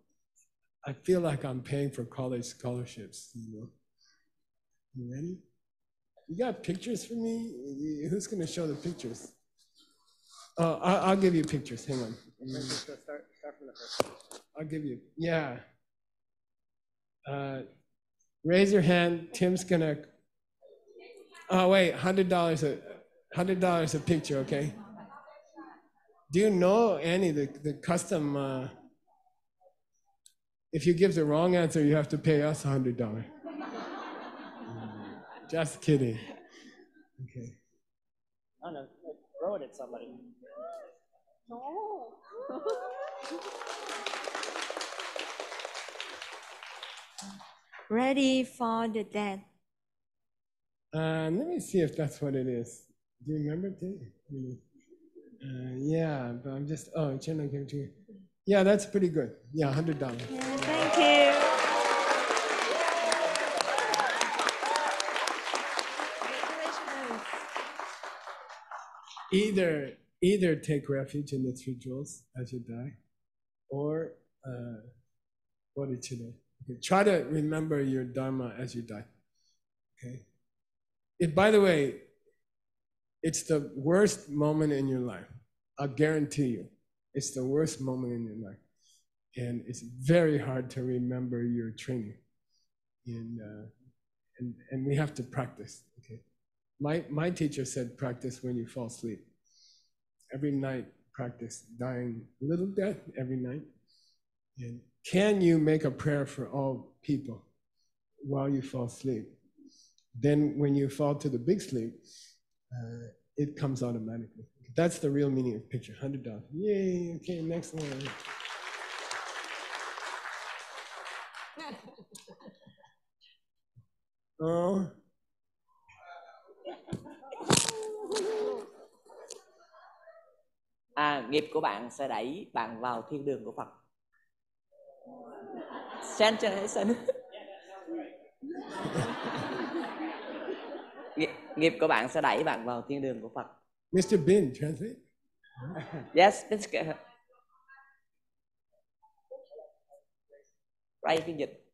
I feel like I'm paying for college scholarships. You ready? You got pictures for me? Who's going to show the pictures? Oh, I'll give you pictures. Hang on. Start from the first. I'll give you. Yeah. Raise your hand. Tim's gonna. Oh wait, $100 a picture. Okay. Do you know, Annie, the custom? If you give the wrong answer, you have to pay us $100. Just kidding. Okay. Oh no, throw it at somebody. No. Ready for the dance. Let me see if that's what it is. Do you remember, Tim? Yeah, but I'm just. Oh, Chen came to you. Yeah, that's pretty good. Yeah, $100. Yeah, thank you. Either take refuge in the 3 jewels as you die, or what did you do? Okay, try to remember your dharma as you die. Okay. By the way, it's the worst moment in your life. I'll guarantee you, it's the worst moment in your life, and it's very hard to remember your training. And we have to practice. Okay. My teacher said practice when you fall asleep. Every night, practice dying a little death every night. And can you make a prayer for all people while you fall asleep? Then when you fall to the big sleep, it comes automatically. That's the real meaning of picture, $100. Yay, okay, next one. Oh. Nghiệp của bạn sẽ đẩy bạn vào thiên đường của Phật. Sensation. Nghiệp của bạn sẽ đẩy bạn vào thiên đường của Phật. Mr. Bin, translate. Yes, Mr. Right, phiên dịch.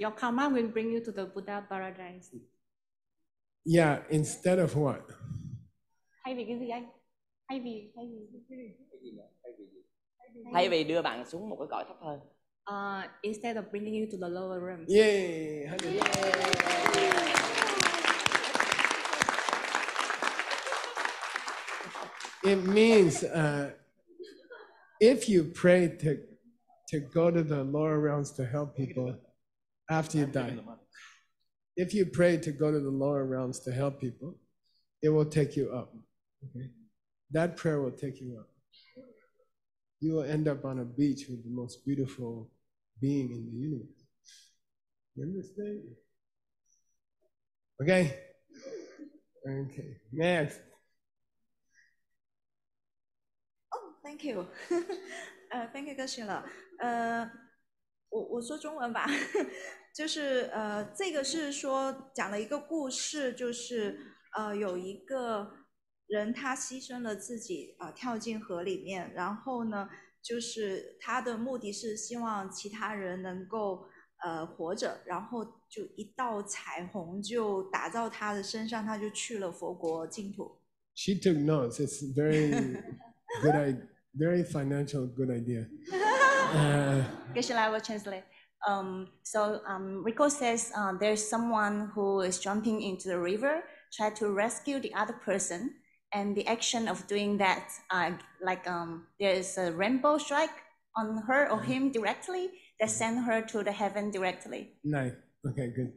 Your karma will bring you to the Buddha paradise. Yeah, instead of what? Thay vì cái gì anh? Thay vì đưa bạn xuống một cái cõi thấp hơn. Instead of bringing you to the lower realms. Yay! It means if you pray to go to the lower realms to help people after you die, if you pray to go to the lower realms to help people, it will take you up. Okay? That prayer will take you up. You will end up on a beach with the most beautiful being in the universe. You understand? Okay. Okay. Next. Oh, thank you. Thank you, Geshe了。我说中文吧，就是这个是说讲了一个故事，就是有一个人他牺牲了自己跳进河里面，然后呢，就是他的目的是希望其他人能够活着，然后就一道彩虹就打到他的身上，他就去了佛国净土。She took notes. It's very good, very financial good idea. Geshe, I will translate. Rico says there's someone who is jumping into the river, try to rescue the other person, and the action of doing that, there is a rainbow strike on her or him directly that send her to the heaven directly. Nice. Okay, good.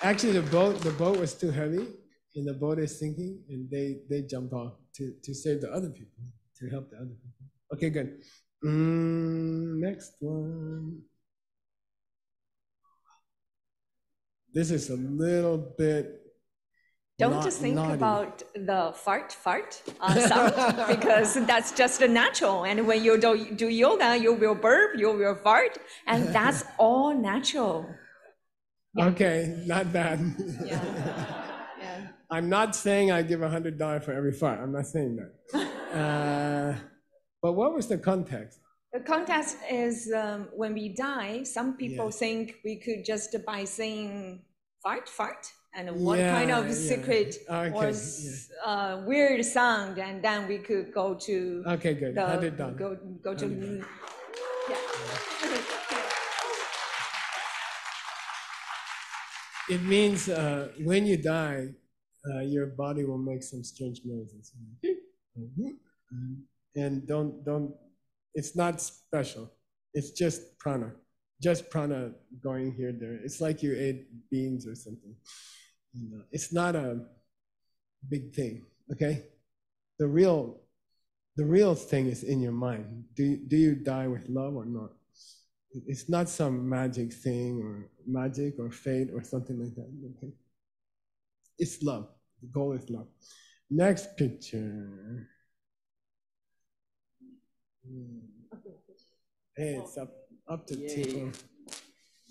Actually, the boat was too heavy, and the boat is sinking, and they jump off to save the other people, to help the other people. Okay, good. Next one. This is a little bit. Don't think naughty. about the fart sound because that's just natural. And when you do yoga, you will burp, you will fart, and that's all natural. Yeah. Okay, not bad. Yeah. Yeah. I'm not saying I give $100 for every fart. I'm not saying that. But what was the context? The context is when we die, some people think we could just by saying fart, and what kind of secret was weird sound, and then we could go to okay, good. $100. Go to yeah. It means when you die, your body will make some strange noises. And don't, it's not special. It's just prana going here, there. It's like you ate beans or something. It's not a big thing, okay? The real thing is in your mind. Do you die with love or not? It's not some magic thing or magic or fate or something like that. Okay? It's love. The goal is love. Next picture. Hey, it's up to people.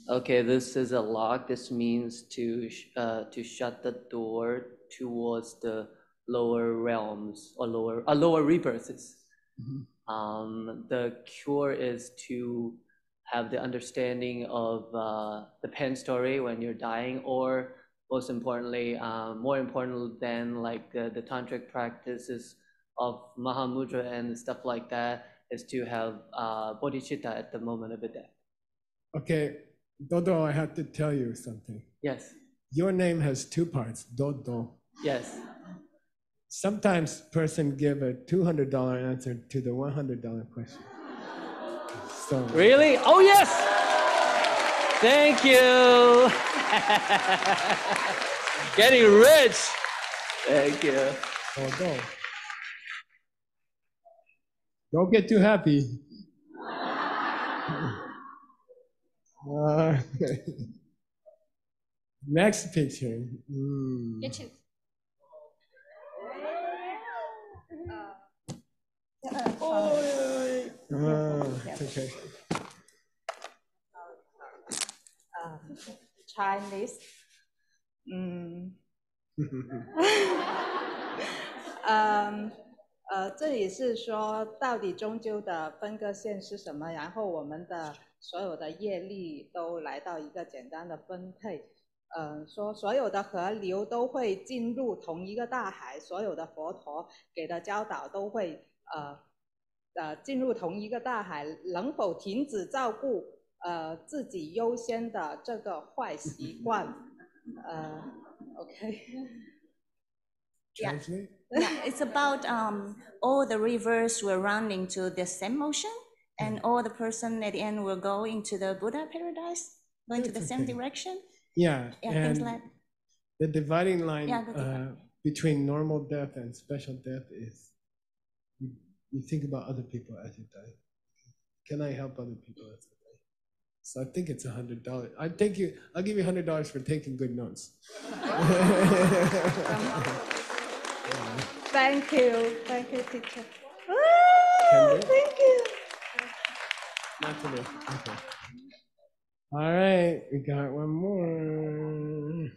Okay, this is a lock. This means to shut the door towards the lower realms or lower rebirths. Mm-hmm. The cure is to have the understanding of the Pen story when you're dying, or most importantly, more important than like the tantric practices of Mahamudra and stuff like that, is to have bodhicitta at the moment of the death. Okay, Dodo, I have to tell you something. Yes. Your name has two parts, Dodo. Yes. Sometimes person give a $200 answer to the $100 question. So. Really? Oh, yes! Thank you! Getting rich! Thank you. Dodo. Don't get too happy. Next picture. Okay. Chinese. 这里是说到底终究的分割线是什么，然后我们的所有的业力都来到一个简单的分配。说所有的河流都会进入同一个大海，所有的佛陀给的教导都会进入同一个大海，能否停止照顾自己优先的这个坏习惯？OK。Yeah. Yeah, it's about all the rivers will run into the same ocean, and all the person at the end will go into the Buddha paradise, going to the same direction. Yeah, things and like the dividing line between normal death and special death is You think about other people as you die. Can I help other people as I die? So I think it's $100. I'll give you $100 for taking good notes. Thank you, teacher. Thank you. Not today. Okay. All right, we got one more.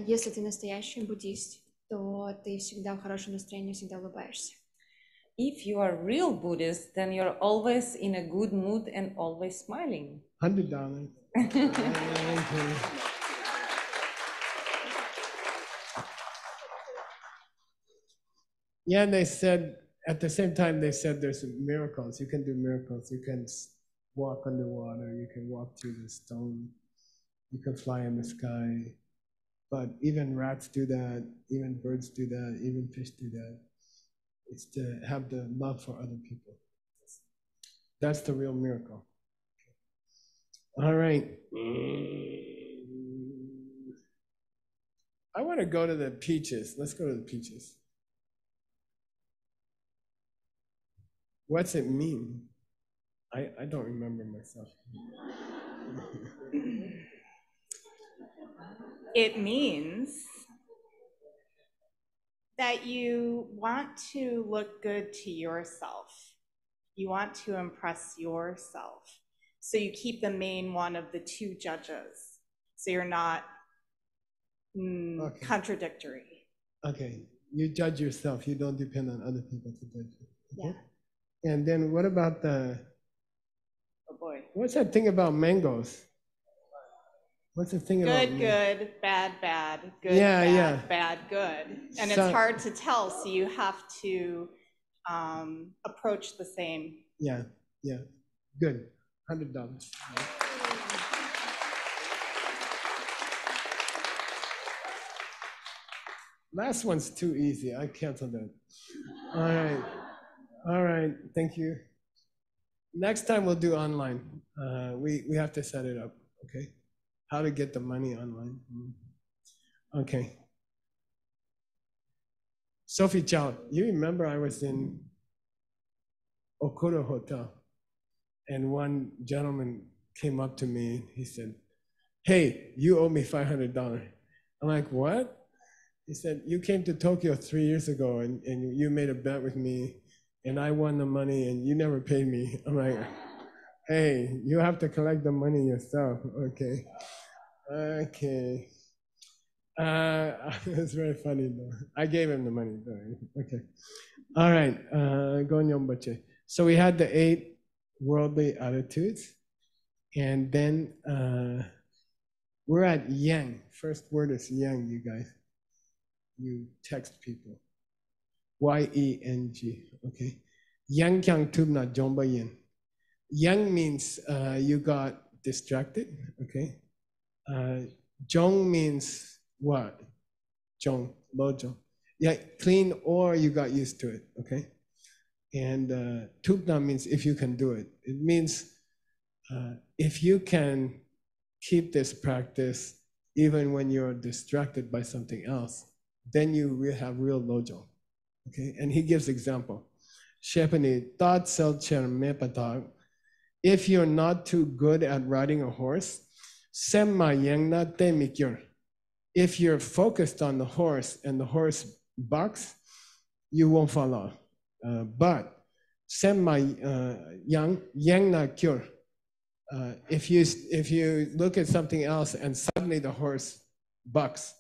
Если ты настоящий буддист, то ты всегда в хорошем настроении, всегда улыбаешься. If you are real Buddhist, then you're always in a good mood and always smiling. $100. Yeah, and they said, at the same time, they said there's miracles. You can do miracles. You can walk underwater. You can walk through the stone. You can fly in the sky. But even rats do that. Even birds do that. Even fish do that. It's to have the love for other people. That's the real miracle. All right. I want to go to the peaches. Let's go to the peaches. What's it mean? I don't remember myself. It means that you want to look good to yourself. You want to impress yourself. So you keep the main one of the two judges. So you're not contradictory. Okay. You judge yourself. You don't depend on other people to judge you. Okay? Yeah. And then what about the... Oh boy. What's that thing about mangoes? What's the thing about good, bad, bad, good, bad, good. And So- it's hard to tell, so you have to approach the same. Yeah. Good. $100. Last one's too easy. I canceled that. All right. Thank you. Next time we'll do online. We have to set it up. Okay. How to get the money online. Okay. Sophie Chow, you remember I was in Okura Hotel, and one gentleman came up to me. He said, "Hey, you owe me $500." I'm like, "What?" He said, "You came to Tokyo 3 years ago, and you made a bet with me, and I won the money, and you never paid me." I'm like, "Hey, you have to collect the money yourself." Okay. It's very funny though. I gave him the money though. Okay. All right. Gonyombache. So we had the 8 worldly attitudes, and then we're at yang. First word is yang, you guys. You text people. Y-E-N-G. Okay. Yang kyang tubna jomba yin. Yang means you got distracted. Okay. Jong means what? Jong, lojong. Yeah, clean or you got used to it, okay? And tupna means if you can do it. It means if you can keep this practice even when you're distracted by something else, then you will have real lojong, okay? And he gives example. Shepani, tat sel cher mepatag. If you're not too good at riding a horse, semma yengna te mikyur. If you're focused on the horse and the horse bucks, you won't fall off. But semma yengna kyur. If you look at something else and suddenly the horse bucks,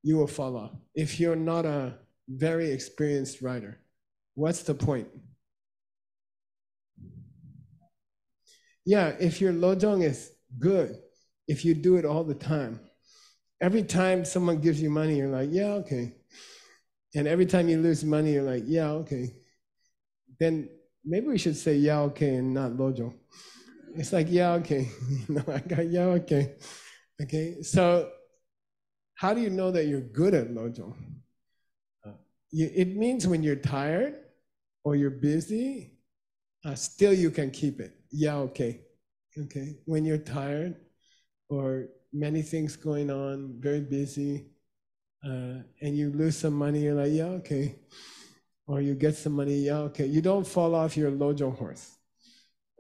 you will fall off. If you're not a very experienced rider, what's the point? Yeah, if your lojong is good, if you do it all the time, every time someone gives you money, you're like, yeah, okay. And every time you lose money, you're like, yeah, okay. Then maybe we should say yeah, okay, and not lojong. It's like, yeah, okay. No, I got yeah, okay. Okay, so how do you know that you're good at lojong? It means when you're tired or you're busy, still you can keep it. Yeah, okay. Okay, when you're tired or many things going on, very busy, and you lose some money, you're like, yeah, okay. Or you get some money, yeah, okay. You don't fall off your Lojong horse.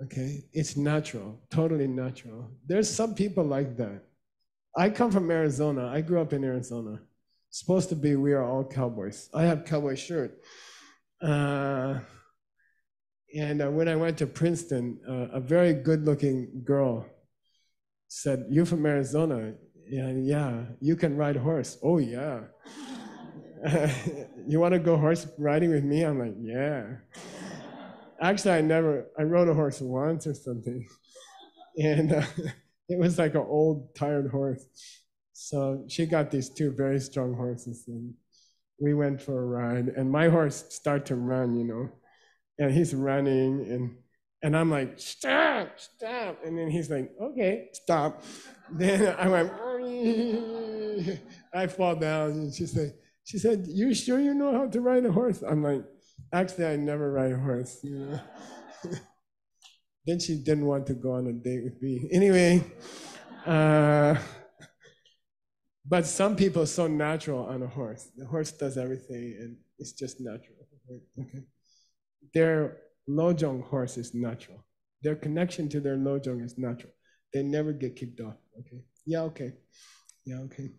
Okay, it's natural, totally natural. There's some people like that. I come from Arizona. I grew up in Arizona. Supposed to be we are all cowboys. I have cowboy shirt. And when I went to Princeton, a very good-looking girl said, "You're from Arizona? Yeah. You can ride horse? Oh yeah. You want to go horse riding with me?" I'm like, yeah. Actually, I rode a horse once or something, and it was like an old, tired horse. So she got these two very strong horses, and we went for a ride, and my horse started to run, and he's running, and I'm like, stop, and then he's like, okay, stop. Then I went, I fall down, and she said, you sure you know how to ride a horse? I'm like, actually, I never ride a horse, Then she didn't want to go on a date with me. Anyway, but some people are so natural on a horse. The horse does everything, and it's just natural. Okay. Their lojong horse is natural. Their connection to their lojong is natural. They never get kicked off. Okay. Yeah. Okay. Yeah. Okay.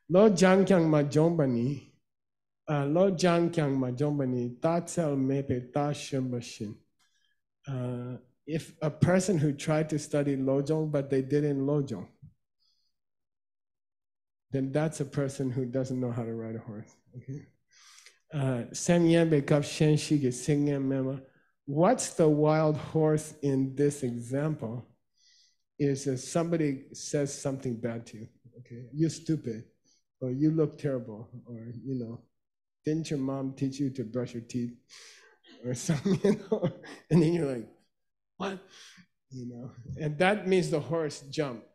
Lo jang kyang ma jombani. Lo jang kyang ma jombani. Ta tsel mepe ta shimbashin. If a person who tried to study lojong but they didn't lojong, then that's a person who doesn't know how to ride a horse. Okay. What's the wild horse in this example? Is if somebody says something bad to you. Okay, you're stupid, or you look terrible, or didn't your mom teach you to brush your teeth, or something, and then you're like, what? And that means the horse jumped.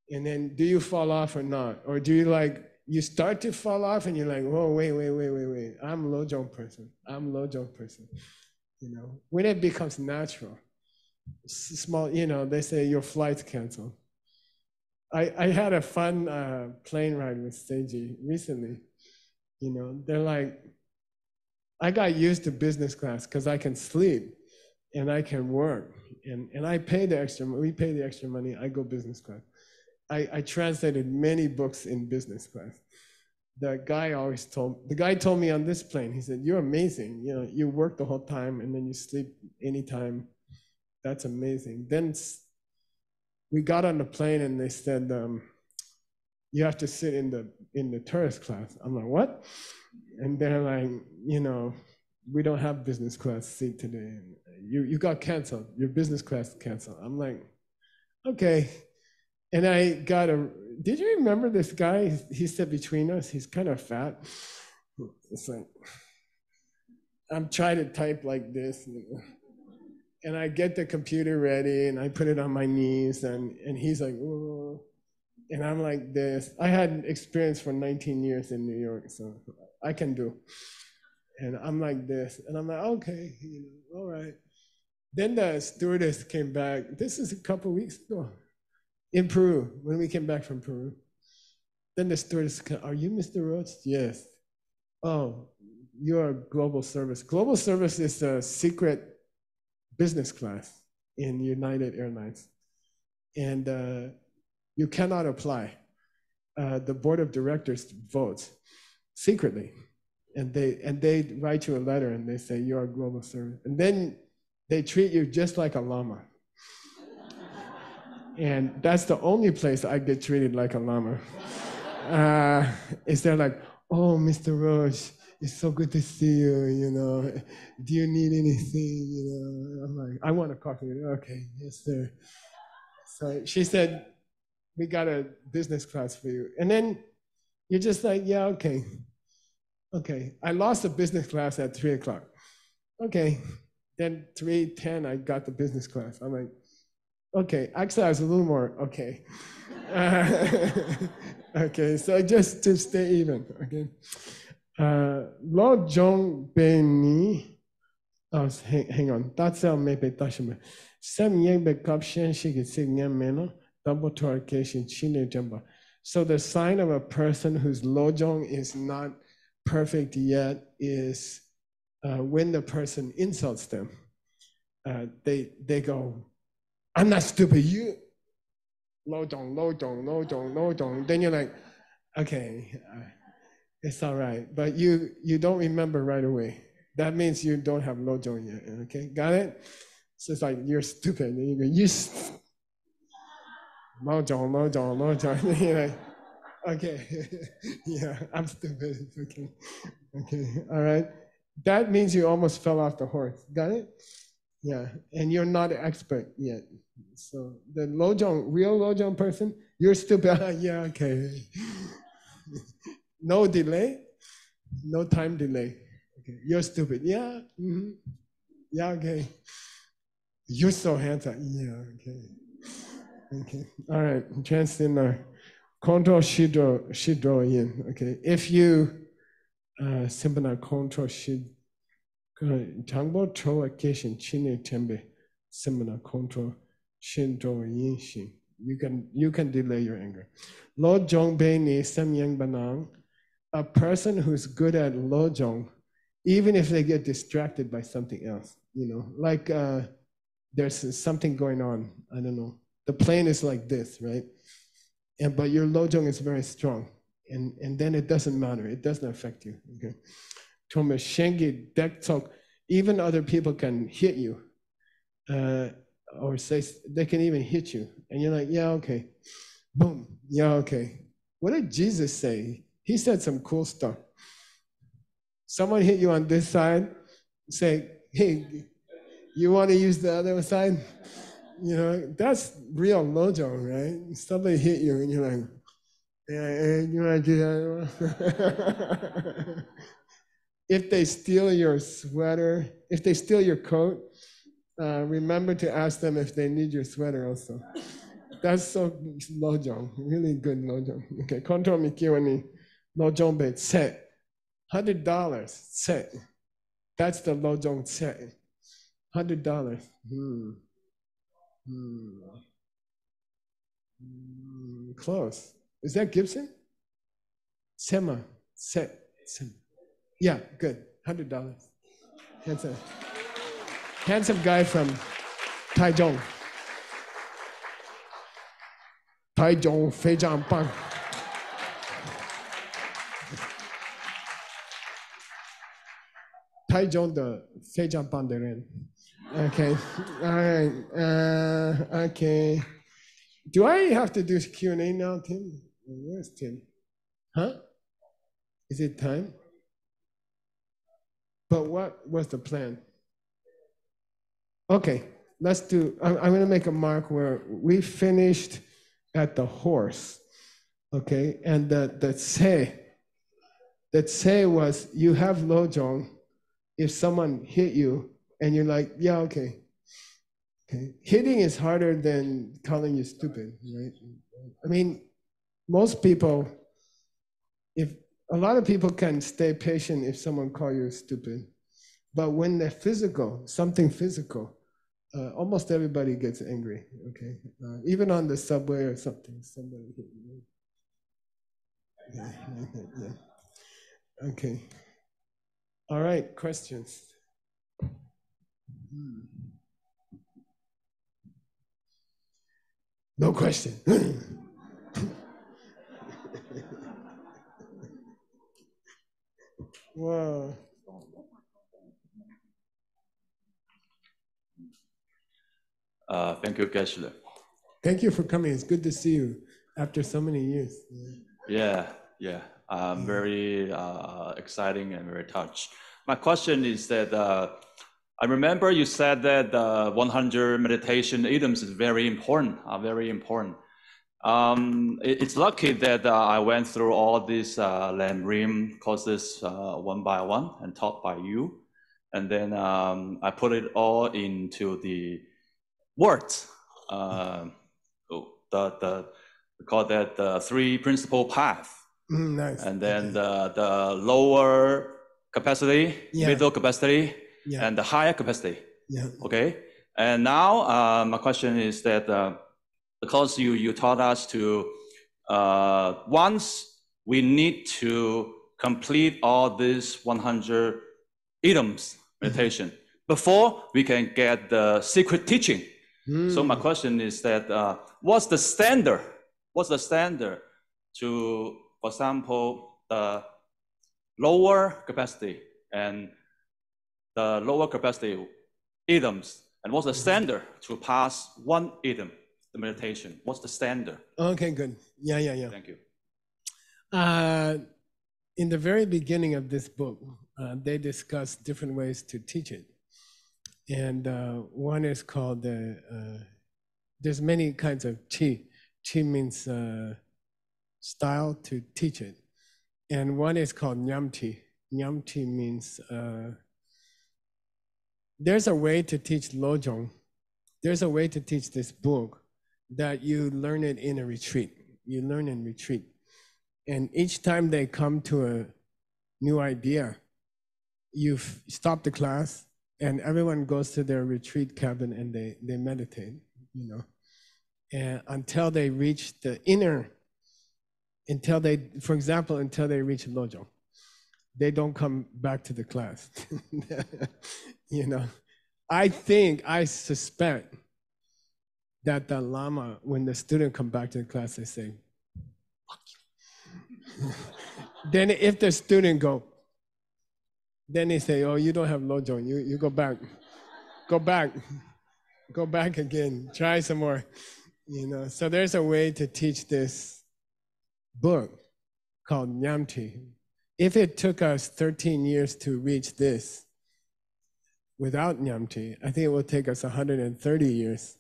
And then do you fall off or not? Or do you start to fall off and you're like, whoa, wait. I'm a lojong person. When it becomes natural, small, they say your flight's canceled. I had a fun plane ride with Seiji recently. They're like, I got used to business class because I can sleep and I can work. And I pay the extra, we pay the extra money, I go business class. I translated many books in business class. The guy told me on this plane, he said, you're amazing. You work the whole time and then you sleep anytime. That's amazing. Then we got on the plane and they said, you have to sit in the tourist class. I'm like, what? And they're like, we don't have business class seat today. You got canceled. Your business class canceled. I'm like, okay. And I did you remember this guy? He sat between us. He's kind of fat. It's like, I'm trying to type like this, and I get the computer ready and I put it on my knees and he's like, oh, and I'm like this. I had experience for 19 years in New York, so I can do. And I'm like this, and I'm like, okay, all right. Then the stewardess came back. This is a couple weeks ago. In Peru, when we came back from Peru. Then the stewardess, are you Mr. Roach? Yes. Oh, you're global service. Global service is a secret business class in United Airlines. And you cannot apply. The board of directors votes secretly. And they write you a letter and they say, you're a global service. And then they treat you just like a llama. And that's the only place I get treated like a llama. Is they're like, oh, Mr. Roach, it's so good to see you, do you need anything, I'm like, I want a coffee. Okay, yes, sir. So she said, we got a business class for you. And then you're just like, yeah, okay. I lost the business class at 3:00. Okay, then 3:10, I got the business class. I'm like, okay, actually I was a little more, okay. Okay, so just to stay even, okay. Lo Jong Beni, Oh, hang on. That's maybe Tashima. Some young become she could sing meno, double torcation, chine jumba. So the sign of a person whose lojong is not perfect yet is when the person insults them. They go, I'm not stupid, you lojong. Then you're like, okay, it's all right. But you don't remember right away. That means you don't have lojong yet, okay? Got it? So it's like, you're stupid. And you go, lojong. You're like, okay, yeah, I'm stupid, it's okay. Okay, all right. That means you almost fell off the horse. Got it? Yeah, and you're not an expert yet. So the real lojong person, you're stupid. Yeah, okay. No delay, no time delay. Okay, you're stupid. Yeah, yeah, okay. You're so handsome. Yeah, okay. Okay, all right. Transgender control shidro yin. Okay, if you simply control shid. Tangbo cho occasion chine tembe similar control shinto yinshin. You can delay your anger. Lo jong bei ni samyang banang. A person who's good at lo jong, even if they get distracted by something else, like there's something going on. I don't know. The plane is like this, right? But your lo jong is very strong, and then it doesn't matter. It doesn't affect you. Okay. Even other people can hit you, or say they can even hit you, and you're like, yeah, okay, boom, yeah, okay. What did Jesus say? He said some cool stuff. Someone hit you on this side, say, hey, you want to use the other side? That's real lojo, right? Somebody hit you, and you're like, yeah, you want to do that? If they steal your sweater, if they steal your coat, remember to ask them if they need your sweater also. That's so lojong, really good lojong. Okay, control mikiwa ni lojong be tse. $100, tse. That's the lojong tse. $100. Close. Is that Gibson? Sema, tse. Yeah, good. $100. Handsome guy from Taichung. Taichung 非常棒. Taichung 的非常棒的人. Okay, all right. Okay. Do I have to do Q&A now, Tim? Where's Tim? Huh? Is it time? But what was the plan? Okay, let's do, I'm going to make a mark where we finished at the horse, okay? And the tse was you have lojong if someone hit you and you're like, yeah, okay. Okay. Hitting is harder than calling you stupid, right? I mean, most people, if a lot of people can stay patient if someone calls you stupid, but when they're physical, something physical, almost everybody gets angry, okay? Even on the subway or something, somebody hit you. Yeah. Okay. All right, questions? No question. Wow. Thank you, Geshe. Thank you for coming. It's good to see you after so many years. Yeah. Very exciting and very touched. My question is that I remember you said that 100 meditation items is very important, It's lucky that I went through all these Lam Rim courses one by one and taught by you. And then I put it all into the words. We call that the three principal path. Nice. And then the lower capacity, middle capacity, and the higher capacity. Yeah. Okay. And now my question is that because you taught us to once we need to complete all these 100 items meditation before we can get the secret teaching. So my question is that what's the standard? What's the standard to, for example, the lower capacity and the lower capacity items, and what's the standard to pass one item, the meditation? What's the standard? Okay, good. Yeah. Thank you. In the very beginning of this book, they discuss different ways to teach it. And one is called, there's many kinds of qi. Qi means style to teach it. And one is called nyamti. Nyamti means, there's a way to teach lojong. There's a way to teach this book that you learn it in a retreat. You learn in retreat. And each time they come to a new idea, you stop the class and everyone goes to their retreat cabin and they meditate, you know, and until they reach the inner, until they, for example, until they reach lojong. They don't come back to the class. You know, I suspect that the Lama, when the student come back to the class, they say, fuck you. Then if the student go, then they say, oh, you don't have lojong, you go back. Go back again, try some more. You know, so there's a way to teach this book called Nyamti. If it took us 13 years to reach this without Nyamti, I think it will take us 130 years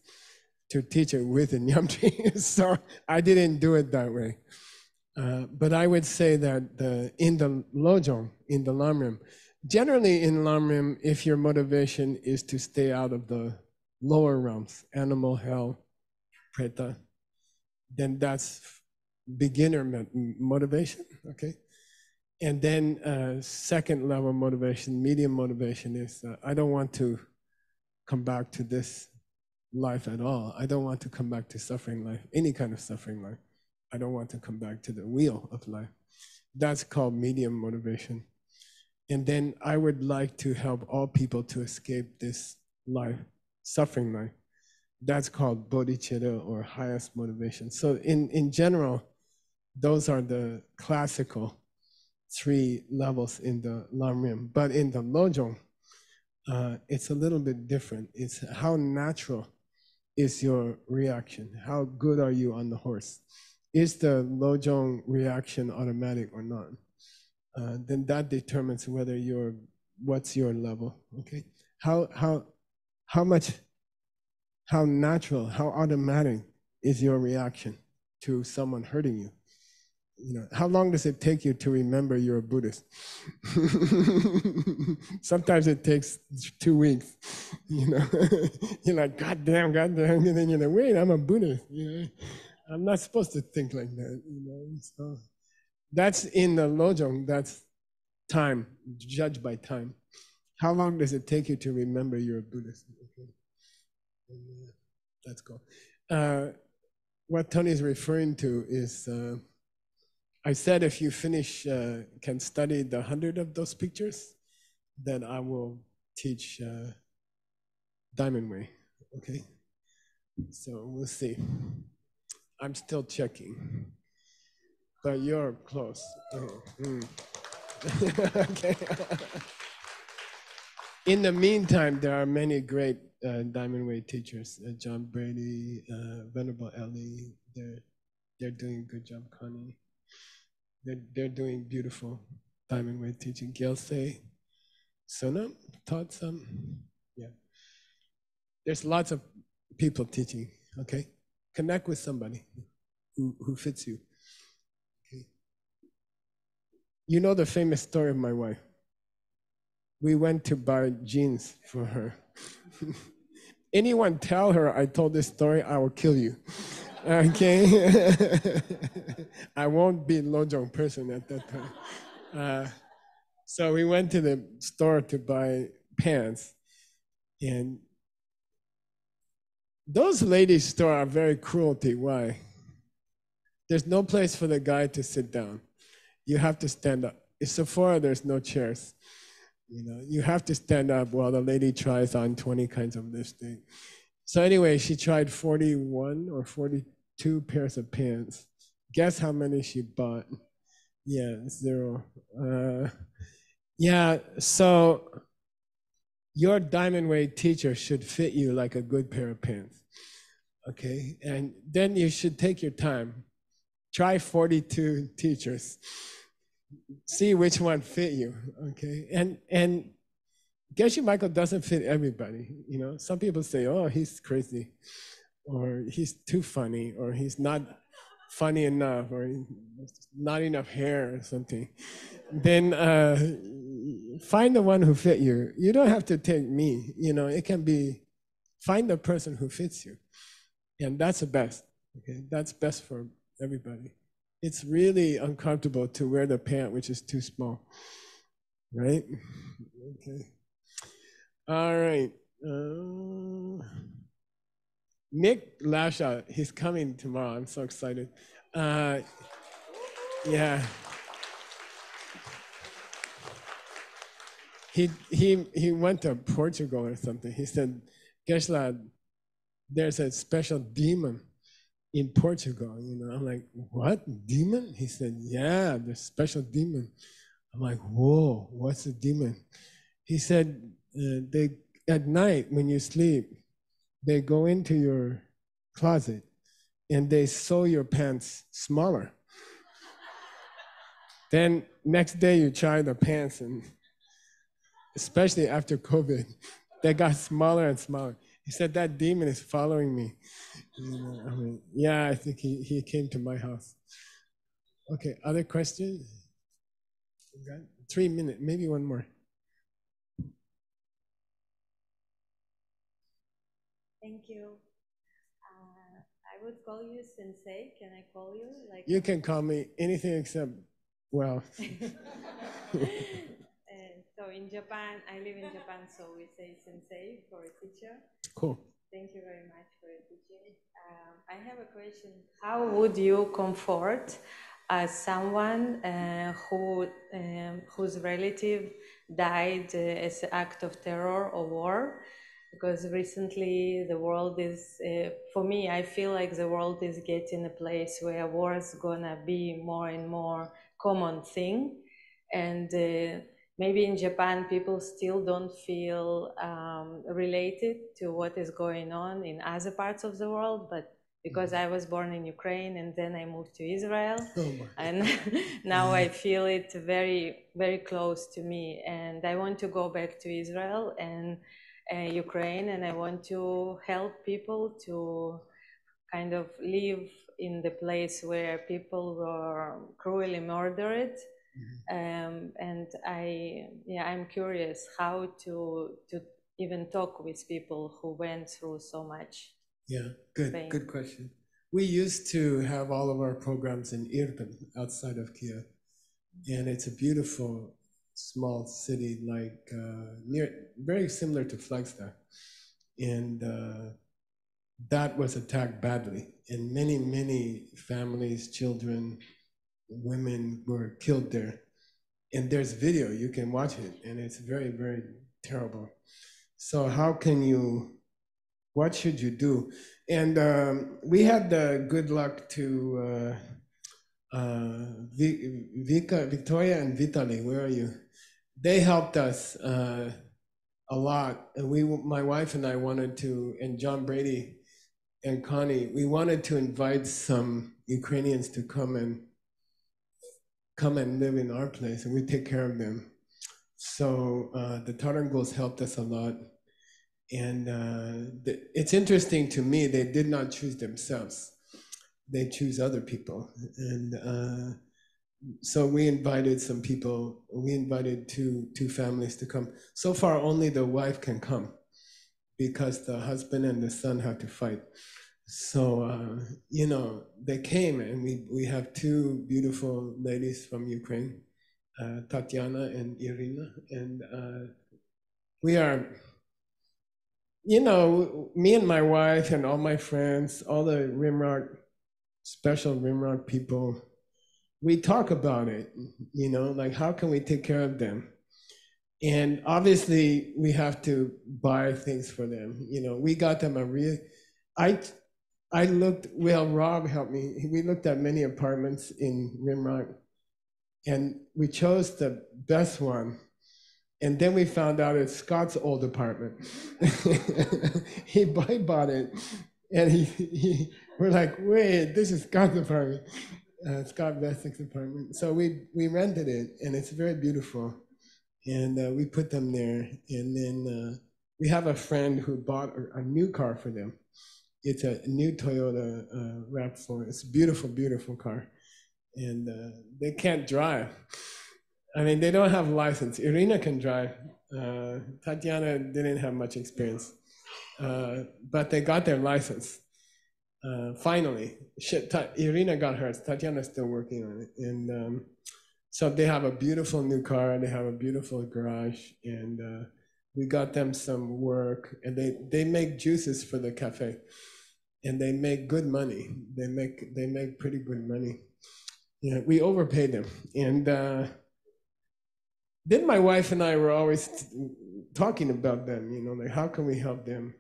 to teach it with a Nyamti. So I didn't do it that way. But I would say that in the lojong, in the lamrim, generally in lamrim, if your motivation is to stay out of the lower realms, animal, hell, preta, then that's beginner motivation, okay? And then second level motivation, medium motivation is, I don't want to come back to this life at all. I don't want to come back to suffering life, any kind of suffering life. I don't want to come back to the wheel of life. That's called medium motivation. And then I would like to help all people to escape this life, suffering life. That's called bodhicitta or highest motivation. So in general, those are the classical 3 levels in the lamrim. But in the lojong, it's a little bit different. It's how natural is your reaction? How good are you on the horse? Is the lojong reaction automatic or not? Then that determines whether what's your level, okay? How natural, how automatic is your reaction to someone hurting you? You know, how long does it take you to remember you're a Buddhist? Sometimes it takes 2 weeks, you know. You're like, God damn, and then you're like, wait, I'm a Buddhist, you know. I'm not supposed to think like that, you know. So that's in the lojong, that's time, judged by time. How long does it take you to remember you're a Buddhist? Okay. That's cool. What Tony is referring to is, I said if you finish, can study the 100 of those pictures, then I will teach Diamond Way, okay? So we'll see. I'm still checking, but you're close. Okay. In the meantime, there are many great Diamond Way teachers. John Brady, Venerable Ellie, they're doing a good job, Connie. They're doing beautiful Diamond Way teaching. Geshe, Sonam taught some. Yeah. There's lots of people teaching, okay? Connect with somebody who fits you. Okay. You know the famous story of my wife. We went to buy jeans for her. Anyone tell her I told this story, I will kill you. Okay? I won't be a lojong person at that time. So we went to the store to buy pants, and those ladies' store are very cruelty. Why? There's no place for the guy to sit down. You have to stand up. At Sephora, there's no chairs. You know, you have to stand up while the lady tries on 20 kinds of lipstick. So anyway, she tried 41 or 42 pairs of pants. Guess how many she bought? Yeah, 0. Yeah, so your diamond weight teacher should fit you like a good pair of pants. Okay, and then you should take your time. Try 42 teachers. See which one fit you, okay? And Geshe Michael doesn't fit everybody, you know? Some people say, oh, he's crazy, or he's too funny, or he's not funny enough, or not enough hair or something. Then find the one who fit you. You don't have to take me, you know? It can be, find the person who fits you. And that's the best, okay? That's best for everybody. It's really uncomfortable to wear the pant which is too small, right? Okay. All right. Nick Lasha, he's coming tomorrow. I'm so excited. Yeah. He went to Portugal or something. He said, Geshe, there's a special demon in Portugal, you know. I'm like, what, demon? He said, yeah, there's special demon. I'm like, whoa, what's the demon? He said, they at night when you sleep, they go into your closet and they sew your pants smaller. Then next day you try the pants, and especially after COVID, they got smaller and smaller. He said, that demon is following me. You know, I mean, yeah, I think he came to my house. Okay, other questions? 3 minutes, maybe one more. Thank you. I would call you sensei. Can I call you? Like You can call me anything except, well. So in Japan, I live in Japan, so we say sensei for a teacher. Cool. Thank you very much for your teaching. I have a question. How would you comfort someone whose relative died as an act of terror or war? Because recently the world is, for me, I feel like the world is getting a place where war is gonna be more and more common thing. And maybe in Japan, people still don't feel related to what is going on in other parts of the world, but because I was born in Ukraine and then I moved to Israel, and now I feel it very, very close to me. And I want to go back to Israel and Ukraine, and I want to help people to kind of live in the place where people were cruelly murdered. And I'm curious how to even talk with people who went through so much. Yeah, good, pain. Good question. We used to have all of our programs in Irpin, outside of Kiev, and it's a beautiful small city, like very similar to Flagstaff, and that was attacked badly, and many families, children, women were killed there. And there's video, you can watch it, and it's very, very terrible. So what should you do? And we had the good luck to, Victoria and Vitaly, where are you? They helped us a lot. And my wife and I wanted to, and John Brady and Connie, we wanted to invite some Ukrainians to come and live in our place, and we take care of them. So the Taranguls helped us a lot. And it's interesting to me, they did not choose themselves. They choose other people. And so we invited some people, we invited two families to come. So far, only the wife can come because the husband and the son have to fight. So, they came, and we have two beautiful ladies from Ukraine, Tatiana and Irina, and we are, you know, me and my wife and all my friends, all the Rimrock, special Rimrock people, we talk about it, you know, like how can we take care of them? And obviously we have to buy things for them. You know, we got them a real, I looked, well, Rob helped me. We looked at many apartments in Rimrock and we chose the best one. And then we found out it's Scott's old apartment. he bought it and we're like, wait, this is Scott's apartment. Scott Vesick's apartment. So we rented it and it's very beautiful. And we put them there. And then we have a friend who bought a new car for them. It's a new Toyota RAV4. It's a beautiful, beautiful car. And they can't drive. I mean, they don't have a license. Irina can drive. Tatiana didn't have much experience. But they got their license. Finally. Irina got hers. Tatiana's still working on it. And so they have a beautiful new car, they have a beautiful garage, and we got them some work, and they make juices for the cafe, and they make good money. They make pretty good money. Yeah, we overpaid them, and then my wife and I were always talking about them, you know, like how can we help them?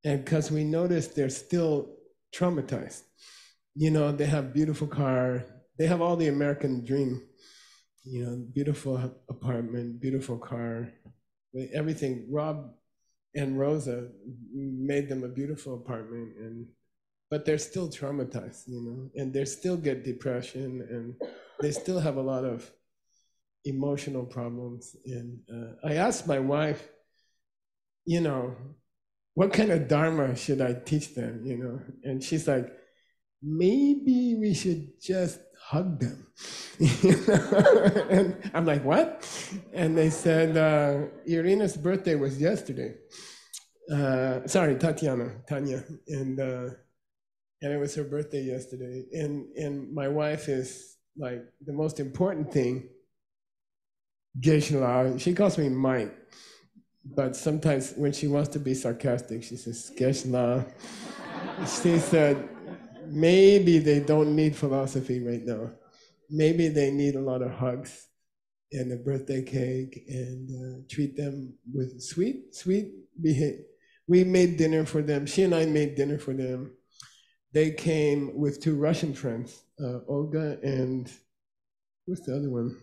And because we noticed they're still traumatized. You know, they have beautiful car, they have all the American dream. You know, beautiful apartment, beautiful car, everything. Rob and Rosa made them a beautiful apartment, but they're still traumatized, you know, and they still get depression, and they still have a lot of emotional problems. And I asked my wife, you know, what kind of Dharma should I teach them, you know? And she's like, maybe we should just hug them. And I'm like, what? And they said, Irina's birthday was yesterday. Sorry, Tanya. And it was her birthday yesterday. And my wife is like, the most important thing, Geshe, she calls me Mike. But sometimes when she wants to be sarcastic, she says, Geshe. She said, maybe they don't need philosophy right now. Maybe they need a lot of hugs and a birthday cake, and treat them with sweet behavior. We made dinner for them. She and I made dinner for them. They came with two Russian friends, Olga and what's the other one?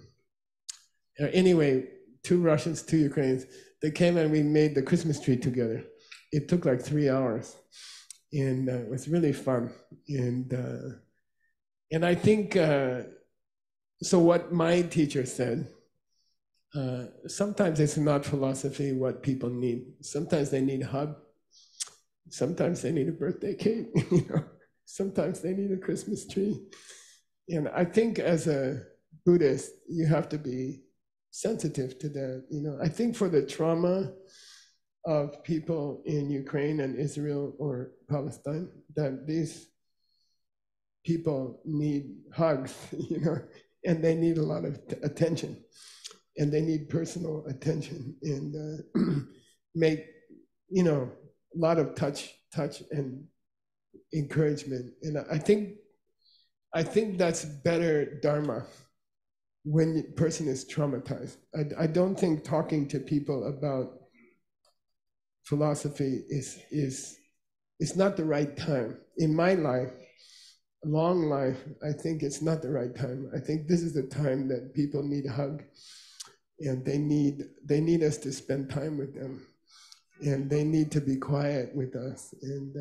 Anyway, two Russians, two Ukrainians. They came and we made the Christmas tree together. It took like 3 hours. And it was really fun. And I think, so what my teacher said, sometimes it's not philosophy what people need. Sometimes they need a hug. Sometimes they need a birthday cake. You know? Sometimes they need a Christmas tree. And I think as a Buddhist, you have to be sensitive to that. You know, I think for the trauma of people in Ukraine and Israel or Palestine, that these people need hugs, you know, and they need a lot of attention, and they need personal attention, and make, you know, a lot of touch and encouragement. And I think that's better Dharma when a person is traumatized. I don't think talking to people about philosophy is not the right time. In my life, long life, I think it's not the right time. I think this is the time that people need a hug, and they need us to spend time with them, and they need to be quiet with us and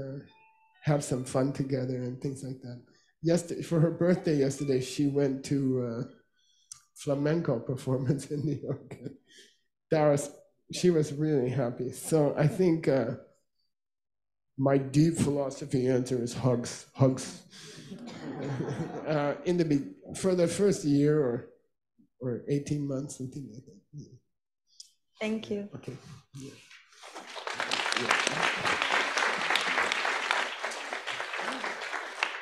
have some fun together and things like that. Yesterday, for her birthday yesterday, she went to flamenco performance in New York. She was really happy. So I think my deep philosophy answer is hugs. For the first year or 18 months, something like that. Yeah. Thank you. Okay. Yeah.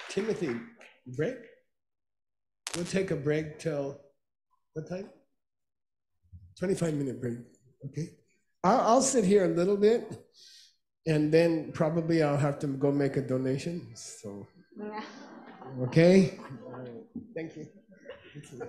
Timothy, break? We'll take a break till what time? 25-minute break, okay? I'll sit here a little bit, and then probably I'll have to go make a donation. So, okay. All right. Thank you. Thank you.